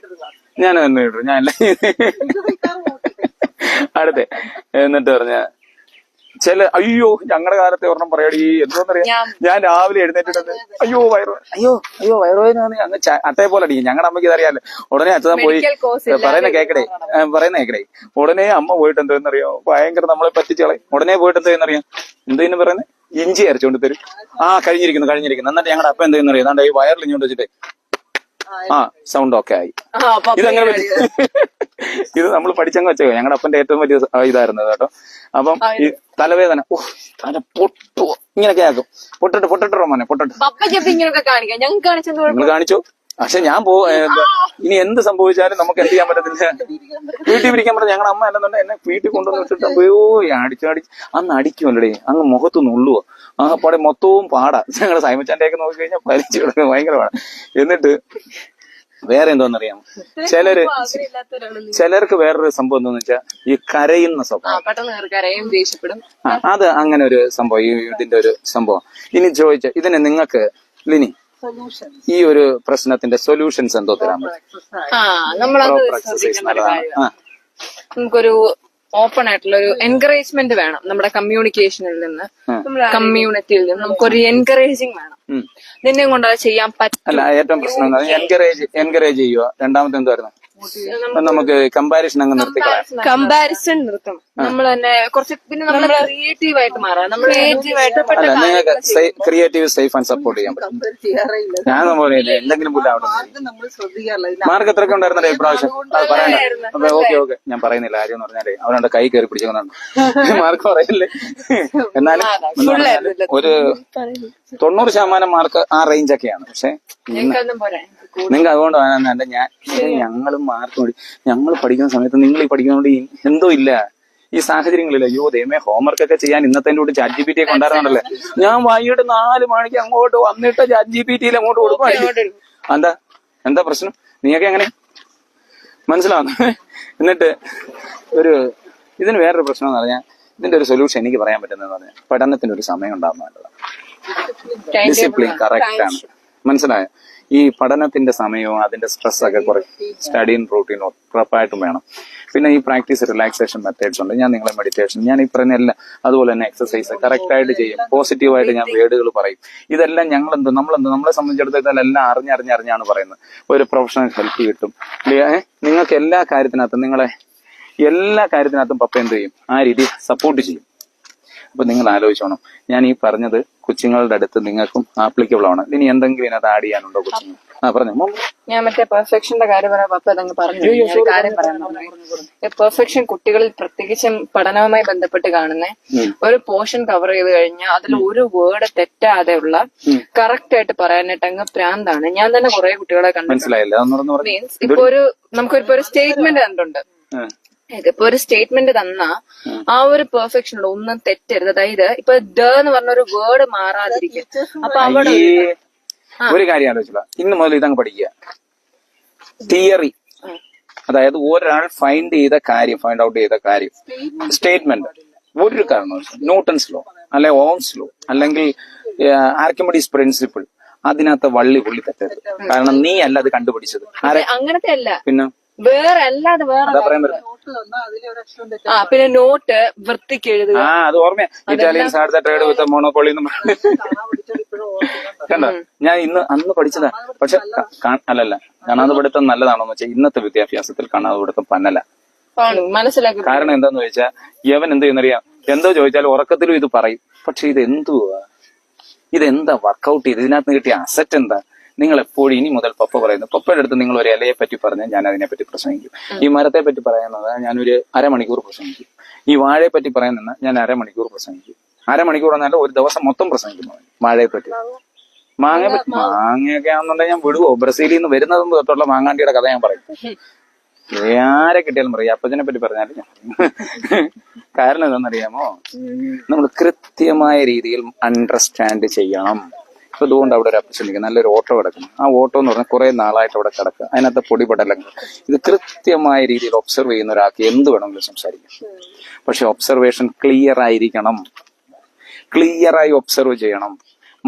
ഞാൻ തന്നെ കിട്ടും, ഞാൻ അടുത്തെ. എന്നിട്ട് പറഞ്ഞ അയ്യോ ഞങ്ങളുടെ കാലത്തെ ഒരെണ്ണം പറയടി, എന്തോന്നറിയാം, ഞാൻ രാവിലെ എഴുന്നേറ്റിട്ട് അയ്യോ വയറുവേദന അങ്ങ് അട്ടയെ പോലെ അടിക്കും. ഞങ്ങളുടെ അമ്മയ്ക്ക് ഇതറിയാലോ. ഉടനെ അച്ഛൻ പോയി പറയുന്ന കേക്കടേ. ഉടനെ അമ്മ പോയിട്ട് എന്തോന്നറിയോ, ഭയങ്കര നമ്മളെ പറ്റിച്ചളെ. ഉടനെ പോയിട്ട് എന്തോന്നറിയാം, എന്തേന്ന് പറയുന്നത്, ഇഞ്ചി അരച്ചോണ്ട് തരും. കഴിഞ്ഞിരിക്കുന്നു. എന്നിട്ട് ഞങ്ങളുടെ അപ്പ എന്തോന്നറിയാം, അതാണ്ട് ഈ വയറിൽ ഇഞ്ഞോണ്ട് വെച്ചിട്ട് സൗണ്ട് ഒക്കെ ആയി. ഇതങ്ങനെ ഇത് നമ്മൾ പഠിച്ചങ്ങ് വെച്ചോ. ഞങ്ങളുടെ അപ്പന്റെ ഏറ്റവും വലിയ ഇതായിരുന്നു കേട്ടോ. അപ്പം ഈ തലവേദന, തല പൊട്ടുവോ ഇങ്ങനെയൊക്കെ ആക്കും. പൊട്ടിട്ടോ മോനെ പൊട്ടിട്ട് നിങ്ങൾ കാണിച്ചോ. പക്ഷെ ഞാൻ ഇനി എന്ത് സംഭവിച്ചാലും നമുക്ക് എന്ത് ചെയ്യാൻ പറ്റത്തില്ല, വീട്ടിൽ പിടിക്കാൻ പറ്റില്ല. ഞങ്ങളുടെ അമ്മ അല്ലെന്നുണ്ടെങ്കിൽ എന്നെ വീട്ടിൽ കൊണ്ടുവന്ന് വിട്ടിട്ട് അടിച്ചു അന്ന് അടിക്കുമല്ലേ, അങ്ങ് മുഖത്ത് നുള്ളുവോ, പാടെ മൊത്തവും പാടാ. ഞങ്ങളുടെ സൈമച്ചാന്റെ ഒക്കെ നോക്കി കഴിഞ്ഞാൽ പരിച്ചു കിടക്കുന്നത് ഭയങ്കര പാടാ. എന്നിട്ട് വേറെ എന്തോന്നറിയാമോ, ചിലർക്ക് വേറൊരു സംഭവം എന്താന്ന് വെച്ചാൽ ഈ കരയുന്ന സ്വഭാവം. അത് അങ്ങനെ ഒരു സംഭവം, ഇതിന്റെ ഒരു സംഭവം. ഇനി ചോദിച്ച ഇതിന് നിങ്ങൾക്ക് ലിനി ഈ ഒരു പ്രശ്നത്തിന്റെ സൊല്യൂഷൻസ് എന്തോ തരാൻ പറ്റും? നമുക്കൊരു ഓപ്പൺ ആയിട്ടുള്ള ഒരു എൻകറേജ്മെന്റ് വേണം നമ്മുടെ കമ്മ്യൂണിക്കേഷനിൽ നിന്ന്, കമ്മ്യൂണിറ്റിയിൽ നിന്ന് നമുക്കൊരു എൻകറേജിങ് വേണം. നിന്നെ കൊണ്ട് അത് ചെയ്യാൻ പറ്റും. അല്ല ഏറ്റവും പ്രശ്നം എൻകറേജ് ചെയ്യുക. രണ്ടാമത്തെ എന്തായിരുന്നു, നമുക്ക് കമ്പാരിസൺ അങ്ങ് നിർത്തിക്കളയാം. കമ്പാരിസൺ നിർത്തും. നമ്മൾ തന്നെ കുറച്ച് പിന്നെ നമ്മൾ ക്രിയേറ്റീവ് ആയിട്ട് മാറാം. നമ്മൾ അല്ല നിങ്ങൾക്ക് ക്രിയേറ്റീവ് സേഫ് ആൻഡ് സപ്പോർട്ട് ചെയ്യാൻ പറ്റും. ഞാൻ പോലെ എന്തെങ്കിലും പോലെ അവിടെ മാർക്ക് എത്രയൊക്കെ ഉണ്ടായിരുന്നല്ലേ ഇപ്രാവശ്യം? അത് പറയണ്ട. അപ്പൊ ഓക്കെ ഞാൻ പറയുന്നില്ല. കാര്യം എന്ന് പറഞ്ഞാലേ അവരുടെ കൈ കയറി പിടിച്ചുകൊണ്ടാണ് മാർക്ക് പറയല്ലേ. എന്നാലും ഒരു 90% മാർക്ക് ആ റേഞ്ചൊക്കെയാണ്. പക്ഷെ നിങ്ങൾക്ക് അതുകൊണ്ട് ഞങ്ങളും മാർക്ക് മതി. ഞങ്ങൾ പഠിക്കുന്ന സമയത്ത് നിങ്ങൾ ഈ പഠിക്കുന്നതുകൊണ്ട് എന്തോ ഇല്ല ഈ സാഹചര്യങ്ങളില്ല. അയ്യോ ദൈവമേ, ഹോംവർക്ക് ഒക്കെ ചെയ്യാൻ ഇന്നത്തെ കൂടി ChatGPT ഒക്കെ ഉണ്ടായിരുന്നുണ്ടല്ലേ. ഞാൻ വൈകിട്ട് 4 മണിക്ക് അങ്ങോട്ട് വന്നിട്ട് ChatGPT അങ്ങോട്ട് കൊടുക്കും. എന്താ പ്രശ്നം? നീയൊക്കെ എങ്ങനെ മനസ്സിലാവുന്നു? എന്നിട്ട് ഇതിന് വേറൊരു പ്രശ്നം എന്ന് പറഞ്ഞാൽ, ഇതിന്റെ ഒരു സൊല്യൂഷൻ എനിക്ക് പറയാൻ പറ്റുന്നതെന്ന് പറഞ്ഞാൽ, പഠനത്തിന് ഒരു സമയം ഉണ്ടാകുന്നതല്ല. ഡിസിപ്ലിൻ കറക്റ്റ് ആണ്. മനസ്സിലായോ? ഈ പഠനത്തിന്റെ സമയവും അതിന്റെ സ്ട്രെസ് ഒക്കെ കുറെ സ്റ്റഡിയും റൂട്ടീനും ഉറപ്പായിട്ടും വേണം. പിന്നെ ഈ പ്രാക്ടീസ് റിലാക്സേഷൻ മെത്തേഡ്സ് ഉണ്ട്. ഞാൻ നിങ്ങളെ മെഡിറ്റേഷൻ, ഞാൻ ഈ പറഞ്ഞ എല്ലാം, അതുപോലെ തന്നെ എക്സസൈസ് കറക്റ്റ് ആയിട്ട് ചെയ്യും. പോസിറ്റീവായിട്ട് ഞാൻ വേർഡുകൾ പറയും. ഇതെല്ലാം നമ്മളെ സംബന്ധിച്ചിടത്തോളം എല്ലാം അറിഞ്ഞാണ് പറയുന്നത്. ഒരു പ്രൊഫഷണൽ ഹെൽപ്പ് കിട്ടും. നിങ്ങൾക്ക് എല്ലാ കാര്യത്തിനകത്തും പപ്പ എന്ത് ചെയ്യും, ആ രീതി സപ്പോർട്ട് ചെയ്യും. അപ്പൊ നിങ്ങൾ ആലോചിച്ചോണം, ഞാൻ ഈ പറഞ്ഞത് കൊച്ചുങ്ങളുടെ അടുത്ത് നിങ്ങൾക്കും ആപ്ലിക്കബിൾ ആണ്. ഇനി എന്തെങ്കിലും ഇതിനകത്ത് ആഡ് ചെയ്യാനുണ്ടോ കൊച്ചുങ്ങൾ? പറഞ്ഞു. ഞാൻ മറ്റേ പെർഫെക്ഷന്റെ കാര്യം പറയാം. പപ്പ അതങ്ങ് പറഞ്ഞു. ഞാൻ ഒരു കാര്യം പറയാൻ പെർഫെക്ഷൻ കുട്ടികളിൽ പ്രത്യേകിച്ചും പഠനവുമായി ബന്ധപ്പെട്ട് കാണുന്നേ ഒരു പോർഷൻ കവർ ചെയ്ത് കഴിഞ്ഞാൽ അതിൽ ഒരു വേർഡ് തെറ്റാതെ ഉള്ള കറക്റ്റ് ആയിട്ട് പറയാനായിട്ട് അങ്ങ് പ്രാന്താണ്. ഞാൻ തന്നെ കുറെ കുട്ടികളെ കണ്ടു. മനസ്സിലായില്ല. മീൻസ് ഇപ്പൊ നമുക്കിപ്പോ ഒരു സ്റ്റേറ്റ്മെന്റ് കണ്ടിട്ടുണ്ട്. ഇതിപ്പോ ഒരു സ്റ്റേറ്റ്മെന്റ് തന്നാ ആ ഒരു പെർഫെക്ഷൻ ഒന്നും തെറ്റരുത്. അതായത് ഇപ്പൊ ദ എന്ന് പറഞ്ഞ ഒരു വേർഡ് മാറാതിരിക്കും. അപ്പൊ അവിടെ ഒരു കാര്യം ആലോചിച്ചില്ല. ഇന്ന് മുതൽ ഇതങ്ങ് പഠിക്കുക. തിയറി, അതായത് ഒരാൾ ഫൈൻഡ് ഔട്ട് ചെയ്ത കാര്യം സ്റ്റേറ്റ്മെന്റ് ഒരു കാരണവശാലും ന്യൂട്ടൺസ് ലോ അല്ലെ ഓംസ് ലോ അല്ലെങ്കിൽ ആർക്കിമിഡീസ് പ്രിൻസിപ്പിൾ അതിനകത്ത് വള്ളി പുള്ളി തെറ്റരുത്. കാരണം നീ അല്ല അത് കണ്ടുപിടിച്ചത്. അങ്ങനത്തെ അല്ല, പിന്നെ വേറെ അല്ലാതെ വേറെ പറയാൻ പറ്റും. പിന്നെ നോട്ട് വൃത്തിക്ക് എഴുതുക. അത് ഓർമ്മയാ. Italian sad trade with monopoly കണ്ടോ. ഞാൻ അന്ന് പഠിച്ചതാ. പക്ഷെ അല്ലല്ല, കാണാതെ പഠിത്തം നല്ലതാണോന്ന് വെച്ചാൽ ഇന്നത്തെ വിദ്യാഭ്യാസത്തിൽ കാണാതെ പഠിത്തം പന്നല. മനസ്സിലാക്കി. കാരണം എന്താന്ന് ചോദിച്ചാൽ യവൻ എന്ത് ചെയ്യുന്നറിയാം, എന്തോ ചോദിച്ചാലും ഉറക്കത്തിലും ഇത് പറയും. പക്ഷെ ഇതെന്താ വർക്കൗട്ട് ചെയ്ത് ഇതിനകത്ത് കിട്ടിയ അസറ്റ് എന്താ? നിങ്ങൾ എപ്പോഴും ഇനി മുതൽ പപ്പ പറയുന്നു, പപ്പയുടെ അടുത്ത് നിങ്ങൾ ഒരു ഇലയെ പറ്റി പറഞ്ഞാൽ ഞാൻ അതിനെപ്പറ്റി പ്രസംഗിക്കും. ഈ മരത്തെ പറ്റി പറയുന്നത് ഞാനൊരു അരമണിക്കൂർ പ്രസംഗിക്കും. ഈ വാഴയെ പറ്റി പറയുന്നത് ഞാൻ അരമണിക്കൂർ പ്രസംഗിക്കും. അരമണിക്കൂർ എന്നല്ല, ഒരു ദിവസം മൊത്തം പ്രസംഗിക്കുന്നു വാഴയെ പറ്റി. മാങ്ങയൊക്കെ ആണെന്നുണ്ടെങ്കിൽ ഞാൻ വിടുവോ? ബ്രസീലിൽ നിന്ന് വരുന്നതും തൊട്ടുള്ള മാങ്ങാണ്ടിയുടെ കഥ ഞാൻ പറയും. ആരെ കിട്ടിയാലും പറയും. അപ്പച്ചനെ പറ്റി പറഞ്ഞാലും ഞാൻ കാരണം എന്താണെന്നറിയാമോ, നമ്മൾ കൃത്യമായ രീതിയിൽ അണ്ടർസ്റ്റാൻഡ് ചെയ്യണം. ഇപ്പൊ ഇതുകൊണ്ട് അവിടെ ഒരു അപ്പച്ചൻ നിൽക്കും, നല്ലൊരു ഓട്ടോ കിടക്കുന്നു. ആ ഓട്ടോ എന്ന് പറഞ്ഞാൽ കുറെ നാളായിട്ട് അവിടെ കിടക്കുക, അതിനകത്ത് പൊടിപടലങ്ങൾ. ഇത് കൃത്യമായ രീതിയിൽ ഒബ്സർവ് ചെയ്യുന്ന ഒരാൾക്ക് എന്ത് വേണമെങ്കിലും സംസാരിക്കാം. പക്ഷെ ഒബ്സർവേഷൻ ക്ലിയർ ആയിരിക്കണം. ക്ലിയറായി ഒബ്സർവ് ചെയ്യണം.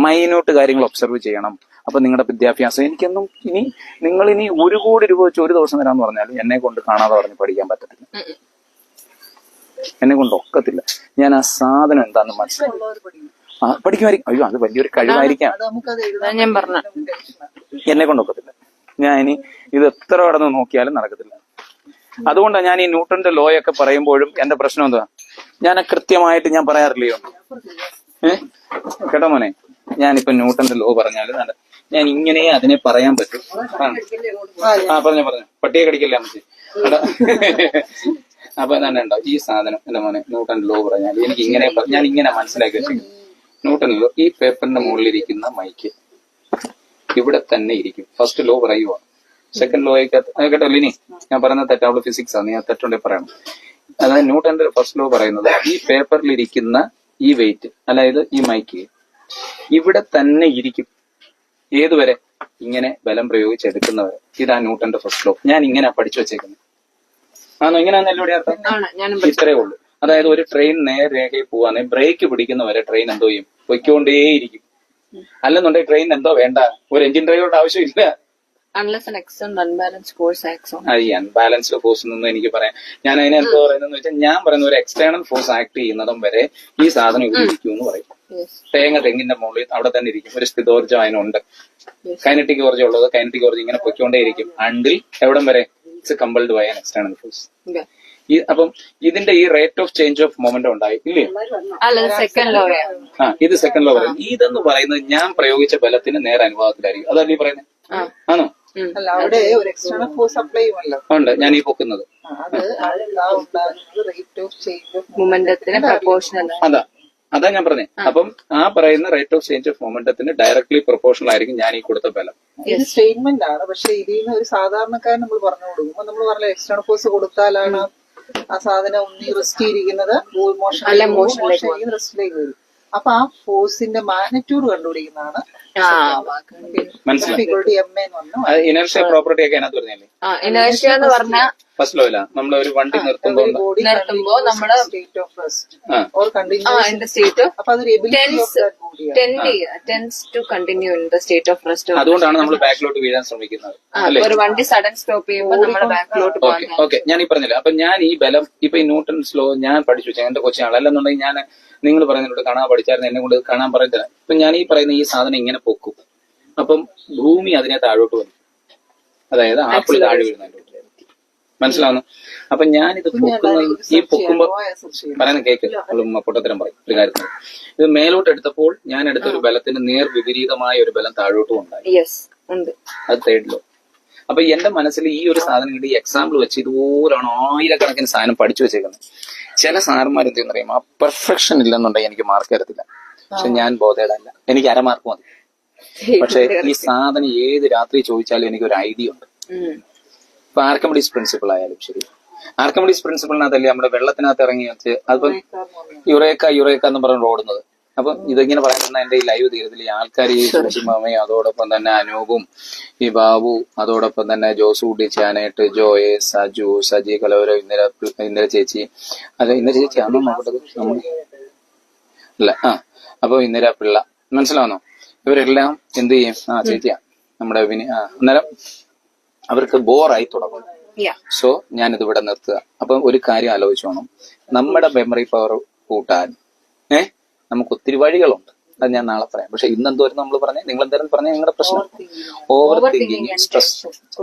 മൈന്യൂട്ട് കാര്യങ്ങൾ ഒബ്സർവ് ചെയ്യണം. അപ്പൊ നിങ്ങളുടെ വിദ്യാഭ്യാസം എനിക്കൊന്നും നിങ്ങൾ ഇനി 1 കോടി രൂപ വെച്ച് ഒരു ദിവസം തരാന്ന് പറഞ്ഞാലും എന്നെ കൊണ്ട് കാണാതെ പറഞ്ഞ് പഠിക്കാൻ പറ്റത്തില്ല. എന്നെ കൊണ്ട് ഒക്കത്തില്ല. ഞാൻ ആ സാധനം എന്താന്ന് മനസ്സിലാക്കി പഠിക്കുമായിരിക്കും. അയ്യോ, അത് വലിയൊരു കഴിവായിരിക്കാം. ഞാൻ പറഞ്ഞ എന്നെ കൊണ്ടൊക്കത്തില്ല. ഞാൻ ഇനി ഇത് എത്ര കടന്ന് നോക്കിയാലും നടക്കത്തില്ല. അതുകൊണ്ടാണ് ഞാൻ ഈ ന്യൂട്ടന്റെ ലോ ഒക്കെ പറയുമ്പോഴും എന്റെ പ്രശ്നം എന്താ, ഞാൻ കൃത്യമായിട്ട് ഞാൻ പറയാറില്ലയോ. കേട്ടോ മോനെ, ഞാനിപ്പോ ന്യൂട്ടന്റെ ലോ പറഞ്ഞാലും ഞാൻ ഇങ്ങനെ അതിനെ പറയാൻ പറ്റും. പറഞ്ഞു പട്ടിയെ കടിക്കല്ലേ അമ്മച്ചി. അപ്പൊ തന്നെ ഉണ്ടോ ഈ സാധനം എന്റെ മോനെ, ന്യൂട്ടന്റെ ലോ പറഞ്ഞാൽ എനിക്ക് ഇങ്ങനെ ഞാൻ ഇങ്ങനെ മനസ്സിലാക്കി വെച്ചിരിക്കുന്നു. ന്യൂട്ടൻ ലോ, ഈ പേപ്പറിന്റെ മുകളിലിരിക്കുന്ന മൈക്ക് ഇവിടെ തന്നെ ഇരിക്കും. ഫസ്റ്റ് ലോ പറയുക. സെക്കൻഡ് ലോ കേട്ടോ ഇനി ഞാൻ പറയുന്നത് തെറ്റാവുള്ള ഫിസിക്സ് ആണ്, ഞാൻ തെറ്റുണ്ടെങ്കിൽ പറയണം. അതായത് ന്യൂട്ടന്റെ ഫസ്റ്റ് ലോ പറയുന്നത് ഈ പേപ്പറിലിരിക്കുന്ന ഈ വെയിറ്റ്, അതായത് ഈ മൈക്ക് ഇവിടെ തന്നെ ഇരിക്കും. ഏതുവരെ? ഇങ്ങനെ ബലം പ്രയോഗിച്ചെടുക്കുന്നവരെ. ഇതാ ന്യൂട്ടന്റെ ഫസ്റ്റ് ലോ. ഞാൻ ഇങ്ങനെ പഠിച്ചു വെച്ചേക്കുന്നത്. ആണോ? ഇങ്ങനെയാണെന്നല്ലോ ഇവിടെ അർത്ഥം. ഇത്രേ ഉള്ളൂ. അതായത് ഒരു ട്രെയിൻ നേർരേഖയിൽ പോവാന്നെ ബ്രേക്ക് പിടിക്കുന്നവരെ ട്രെയിൻ എന്തോ ചെയ്യും, പൊയ്ക്കൊണ്ടേയിരിക്കും. അല്ലെന്നുണ്ടെങ്കിൽ ട്രെയിൻ എന്തോ വേണ്ട, ഒരു എഞ്ചിൻ ഡ്രൈവറുടെ ആവശ്യമില്ല. ഈ അൺബാലൻസ്ഡ് ഫോഴ്സ് എന്നൊന്നും എനിക്ക് പറയാം. ഞാൻ അതിനെ എന്തോ പറയുന്നത് വെച്ചാൽ, ഞാൻ പറയുന്ന ഒരു എക്സ്റ്റേണൽ ഫോഴ്സ് ആക്ട് ചെയ്യുന്നതും വരെ ഈ സാധനം ഇവിടെ ഇരിക്കും എന്ന് പറയും. തെങ്ങിന്റെ മുകളിൽ അവിടെ തന്നെ ഇരിക്കും. ഒരു സ്ഥിതോർജ്ജം അതിനുണ്ട്. കൈനറ്റിക് ഊർജ്ജം ഉള്ളത് കൈനറ്റിക് ഊർജ്ജം ഇങ്ങനെ പൊയ്ക്കൊണ്ടേയിരിക്കും. അണ്ടിൽ എവിടം വരെ it's compelled by an external force. അപ്പം ഇതിന്റെ ഈ rate of change of momentum ഉണ്ടായി ഇല്ലേ? ഇത് സെക്കൻഡ് ലോ പറയും. ഇതെന്ന് പറയുന്നത് ഞാൻ പ്രയോഗിച്ച ബലത്തിന് നേരെ അനുപാതത്തിലായിരിക്കും. അതല്ലേ ഈ പറയുന്നത്? ആണോ? അവിടെ ഒരു എക്സ്റ്റേണൽ ഫോഴ്സ് അപ്ലൈ ചെയ്യുമല്ലോ. ഉണ്ട്. ഞാൻ ഈ പൊക്കുന്നത് അതാ ഞാൻ പറഞ്ഞേ. അപ്പം ആ പറയുന്ന റേറ്റ് ഓഫ് ചേഞ്ച് ഓഫ് മൊമെന്റത്തിന് ഡയറക്ട്ലി പ്രൊപ്പോർഷണൽ ആയിരിക്കും ഞാൻ ഈ കൊടുത്ത ബലം. ഇത് സ്റ്റേറ്റ്മെന്റ് ആണ്. പക്ഷെ ഇതിൽ നിന്ന് ഒരു സാധാരണക്കാരൻ നമ്മൾ പറഞ്ഞു കൊടുക്കുമ്പോൾ നമ്മൾ പറഞ്ഞ എക്സ്റ്റേണൽ ഫോഴ്സ് കൊടുത്താലാണ് ആ സാധനം ഒന്നി റെസ്റ്റ് ചെയ്തിരിക്കുന്നത്, റെസ്റ്റിലേക്ക് വരും. അപ്പൊ ആ ഫോഴ്സിന്റെ മാഗ്നിറ്റ്യൂഡ് കണ്ടുപിടിക്കുന്നതാണ് ഇനർഷ്യ പ്രോപ്പർട്ടി ഒക്കെ അതിനകത്ത് പറഞ്ഞല്ലേ. ഇനർഷ്യ എന്ന് പറഞ്ഞാൽ ഫസ്റ്റ് ലോ ഇല്ല, നമ്മൾ ഒരു വണ്ടി നിർത്തുമ്പോ നമ്മള് state of rest or continuous. അപ്പൊ അതൊരു അതുകൊണ്ടാണ് നമ്മൾ ബാക്കിലോട്ട് വീഴാൻ ശ്രമിക്കുന്നത്. ഒരു വണ്ടി സഡൻ സ്റ്റോപ്പ് ചെയ്യുമ്പോൾ നമ്മൾ ബാക്കിലോട്ട് പോകാൻ. ഓക്കെ, ഞാൻ ഈ പറഞ്ഞില്ല. അപ്പൊ ഞാൻ ഈ ബലം ഇപ്പൊ ഈ ന്യൂട്ടൺസ് ലോ ഞാൻ പഠിച്ചു വെച്ചാൽ എന്റെ കൊച്ചു ആളല്ലെന്നുണ്ടെങ്കിൽ ഞാൻ നിങ്ങൾ പറയുന്നതിനോട് കാണാൻ പഠിച്ചായിരുന്നു, എന്നെ കൊണ്ട് കാണാൻ പറയത്തില്ല. ഇപ്പൊ ഞാൻ ഈ പറയുന്ന ഈ സാധനം ഇങ്ങനെ പൊക്കും. അപ്പം ഭൂമി അതിനെ താഴോട്ട് വരും. അതായത് ആപ്പിൾ താഴെ വീഴുന്നതിന്റെ മനസ്സിലാവുന്നു. അപ്പൊ ഞാനിത് പൊക്കുമ്പോ പറയുന്ന കേക്ക് പൊട്ടത്തരം പറയും ഒരു കാര്യത്തിൽ. ഇത് മേലോട്ട് എടുത്തപ്പോൾ ഞാൻ എടുത്ത ഒരു ബലത്തിന് നേർ വിപരീതമായ ഒരു ബലം താഴോട്ടും ഉണ്ടായി. ഉണ്ട്. അത് തേർഡ് ലോ. അപ്പൊ എന്റെ മനസ്സിൽ ഈ ഒരു സാധനം കിട്ടി എക്സാമ്പിൾ വെച്ച് ഇതുപോലാണ് ആയിരക്കണക്കിന് സാധനം പഠിച്ചു വെച്ചേക്കുന്നത്. ചില സാറന്മാർ എന്തെന്ന് അറിയാം, ആ പെർഫെക്ഷൻ ഇല്ലെന്നുണ്ടെങ്കിൽ എനിക്ക് മാർക്ക് തരത്തില്ല. പക്ഷെ ഞാൻ ബോധേഡല്ല, എനിക്ക് അരമാർക്ക് മതി. പക്ഷെ ഈ സാധനം ഏത് രാത്രി ചോദിച്ചാലും എനിക്കൊരു ഐഡിയ ഉണ്ട്. ഇപ്പൊ ആർക്കിമിഡീസ് പ്രിൻസിപ്പിൾ ആയാലും ശരി, ആർക്കിമിഡീസ് പ്രിൻസിപ്പിളിനകത്തല്ലേ നമ്മുടെ വെള്ളത്തിനകത്ത് ഇറങ്ങി വെച്ച് അതിപ്പം യുറേക്ക എന്ന് പറഞ്ഞ് ഓടുന്നത്. അപ്പൊ ഇതിങ്ങനെ പറയുന്ന എന്റെ ഈ ലൈവ് തീരത്തിൽ ഈ ആൾക്കാർ ഈ സുഷിമാമയും അതോടൊപ്പം തന്നെ അനൂപും ഈ ബാബു അതോടൊപ്പം തന്നെ ജോസൂട്ടി ചാനേട്ട് ജോയെ സജു സജി കലവരോ ഇന്ദിര ചേച്ചി അല്ല ഇന്ദിര ചേച്ചി ആണോ നോക്കട്ടത് നമ്മൾ അല്ല അപ്പൊ ഇന്ദിര പിള്ള മനസ്സിലാവുന്നോ? ഇവരെല്ലാം എന്ത് ചെയ്യും? ചേച്ചിയാ നമ്മുടെ അന്നേരം അവർക്ക് ബോറായി തുടങ്ങും. സോ ഞാനിത് ഇവിടെ നിർത്തുക. അപ്പൊ ഒരു കാര്യം ആലോചിച്ചോണം, നമ്മുടെ മെമ്മറി പവർ കൂട്ടാൻ നമുക്ക് ഒത്തിരി വഴികളുണ്ട്. അത് ഞാൻ നാളെ പറയാം. പക്ഷെ ഇന്നെന്തോരം നമ്മൾ പറഞ്ഞ, നിങ്ങൾ എന്തായാലും പറഞ്ഞ നിങ്ങളുടെ പ്രശ്നം ഓവർ തിങ്കിങ്, സ്ട്രെസ്,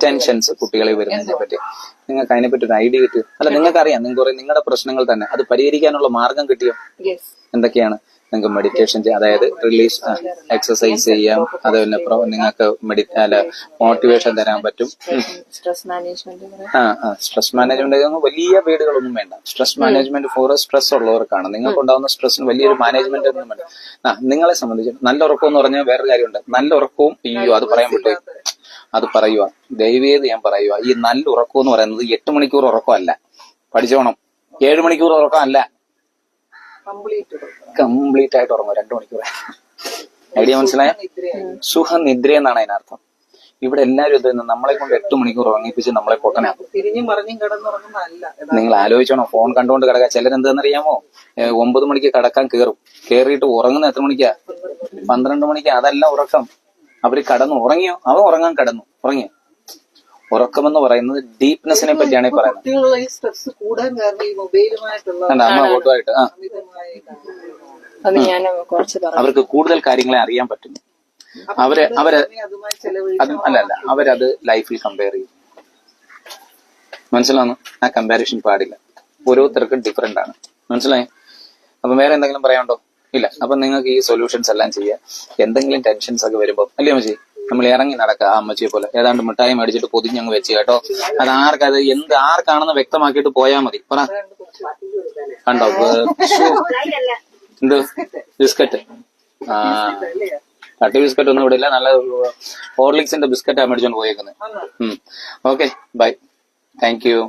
ടെൻഷൻസ് കുട്ടികളെ വരുന്നതിനെ പറ്റി നിങ്ങൾക്ക് അതിനെപ്പറ്റി ഒരു ഐഡിയ കിട്ടിയോ? അല്ല, നിങ്ങൾക്ക് അറിയാം, നിങ്ങൾക്ക് നിങ്ങളുടെ പ്രശ്നങ്ങൾ തന്നെ അത് പരിഹരിക്കാനുള്ള മാർഗം കിട്ടിയോ? എന്തൊക്കെയാണ്? നിങ്ങൾക്ക് മെഡിറ്റേഷൻ ചെയ്യാം, അതായത് റിലീസ് എക്സസൈസ് ചെയ്യാം. അതുപോലെ നിങ്ങൾക്ക് മോട്ടിവേഷൻ തരാൻ പറ്റും. സ്ട്രെസ് മാനേജ്മെന്റ് സ്ട്രെസ് മാനേജ്മെന്റ് വലിയ വീടുകളൊന്നും വേണ്ട. സ്ട്രെസ് മാനേജ്മെന്റ് ഫോർ സ്ട്രെസ് ഉള്ളവർക്കാണ്. നിങ്ങൾക്ക് ഉണ്ടാകുന്ന സ്ട്രെസ്സിന് വലിയൊരു മാനേജ്മെന്റ് ഒന്നും വേണ്ട. നിങ്ങളെ സംബന്ധിച്ച് നല്ല ഉറക്കം എന്ന് പറഞ്ഞാൽ വേറൊരു കാര്യമുണ്ട്. നല്ല ഉറക്കവും അത് പറയാൻ പറ്റും. അത് പറയുക, ദയവേത് ഞാൻ പറയുക, ഈ നല്ല ഉറക്കം എന്ന് പറയുന്നത് 8 മണിക്കൂർ ഉറക്കമല്ല, പഠിച്ചോണം. 7 മണിക്കൂർ ഉറക്കം അല്ല, കംപ്ലീറ്റ് ആയിട്ട് ഉറങ്ങും 2 മണിക്കൂർ. ഐഡിയ മനസ്സിലായ? സുഖനിദ്ര എന്നാണ് അതിനർത്ഥം. ഇവിടെ എല്ലാവരും ഇത് നമ്മളെ കൊണ്ട് 8 മണിക്കൂർ ഉറങ്ങിപ്പിച്ച് നമ്മളെ പൊട്ടനാക്കും. നിങ്ങൾ ആലോചിച്ചോണോ, ഫോൺ കണ്ടുകൊണ്ട് കിടക്കുക. ചിലരെന്താണെന്നറിയാമോ, 9 മണിക്ക് കിടക്കാൻ കയറും, കയറിയിട്ട് ഉറങ്ങുന്ന എത്ര മണിക്കാ? 12 മണിക്കാ. അതല്ല ഉറക്കം. അവര് കടന്നു ഉറങ്ങിയോ? അവൻ ഉറങ്ങാൻ കിടന്നു ഉറങ്ങിയോ? ഉറക്കമെന്ന് പറയുന്നത് ഡീപ്നെസിനെ പറ്റിയാണ് ഈ പറയുന്നത്. അമ്മ ഫോട്ടോയിട്ട് അവർക്ക് കൂടുതൽ കാര്യങ്ങളെ അറിയാൻ പറ്റുന്നു. അവരത് ലൈഫിൽ കമ്പയർ ചെയ്യും. മനസ്സിലാവുന്നു? ആ കമ്പാരിഷൻ പാടില്ല. ഓരോരുത്തർക്കും ഡിഫറെന്റ് ആണ്. മനസ്സിലായി? അപ്പൊ വേറെ എന്തെങ്കിലും പറയാനുണ്ടോ? ഇല്ല. അപ്പൊ നിങ്ങൾക്ക് ഈ സൊല്യൂഷൻസ് എല്ലാം ചെയ്യാം. എന്തെങ്കിലും ടെൻഷൻസ് ഒക്കെ വരുമ്പോ അല്ലേ അമ്മച്ചി, നമ്മൾ ഇറങ്ങി നടക്കുക. ആ അമ്മച്ചിയെ പോലെ ഏതാണ്ട് മിഠായി മേടിച്ചിട്ട് പൊതിഞ്ഞങ്ങ് വെച്ച് കേട്ടോ. അത് ആർക്കാണെന്ന് വ്യക്തമാക്കിയിട്ട് പോയാൽ മതി. പറ, കണ്ടോ? എന്ത് ബിസ്ക്കറ്റ്? കട്ടി ബിസ്ക്കറ്റ് ഒന്നും ഇവിടെ ഇല്ല. നല്ല ഹോർലിക്സിന്റെ ബിസ്ക്കറ്റാണ് മേടിച്ചോണ്ട് പോയേക്കുന്നത്. Okay, bye, thank U.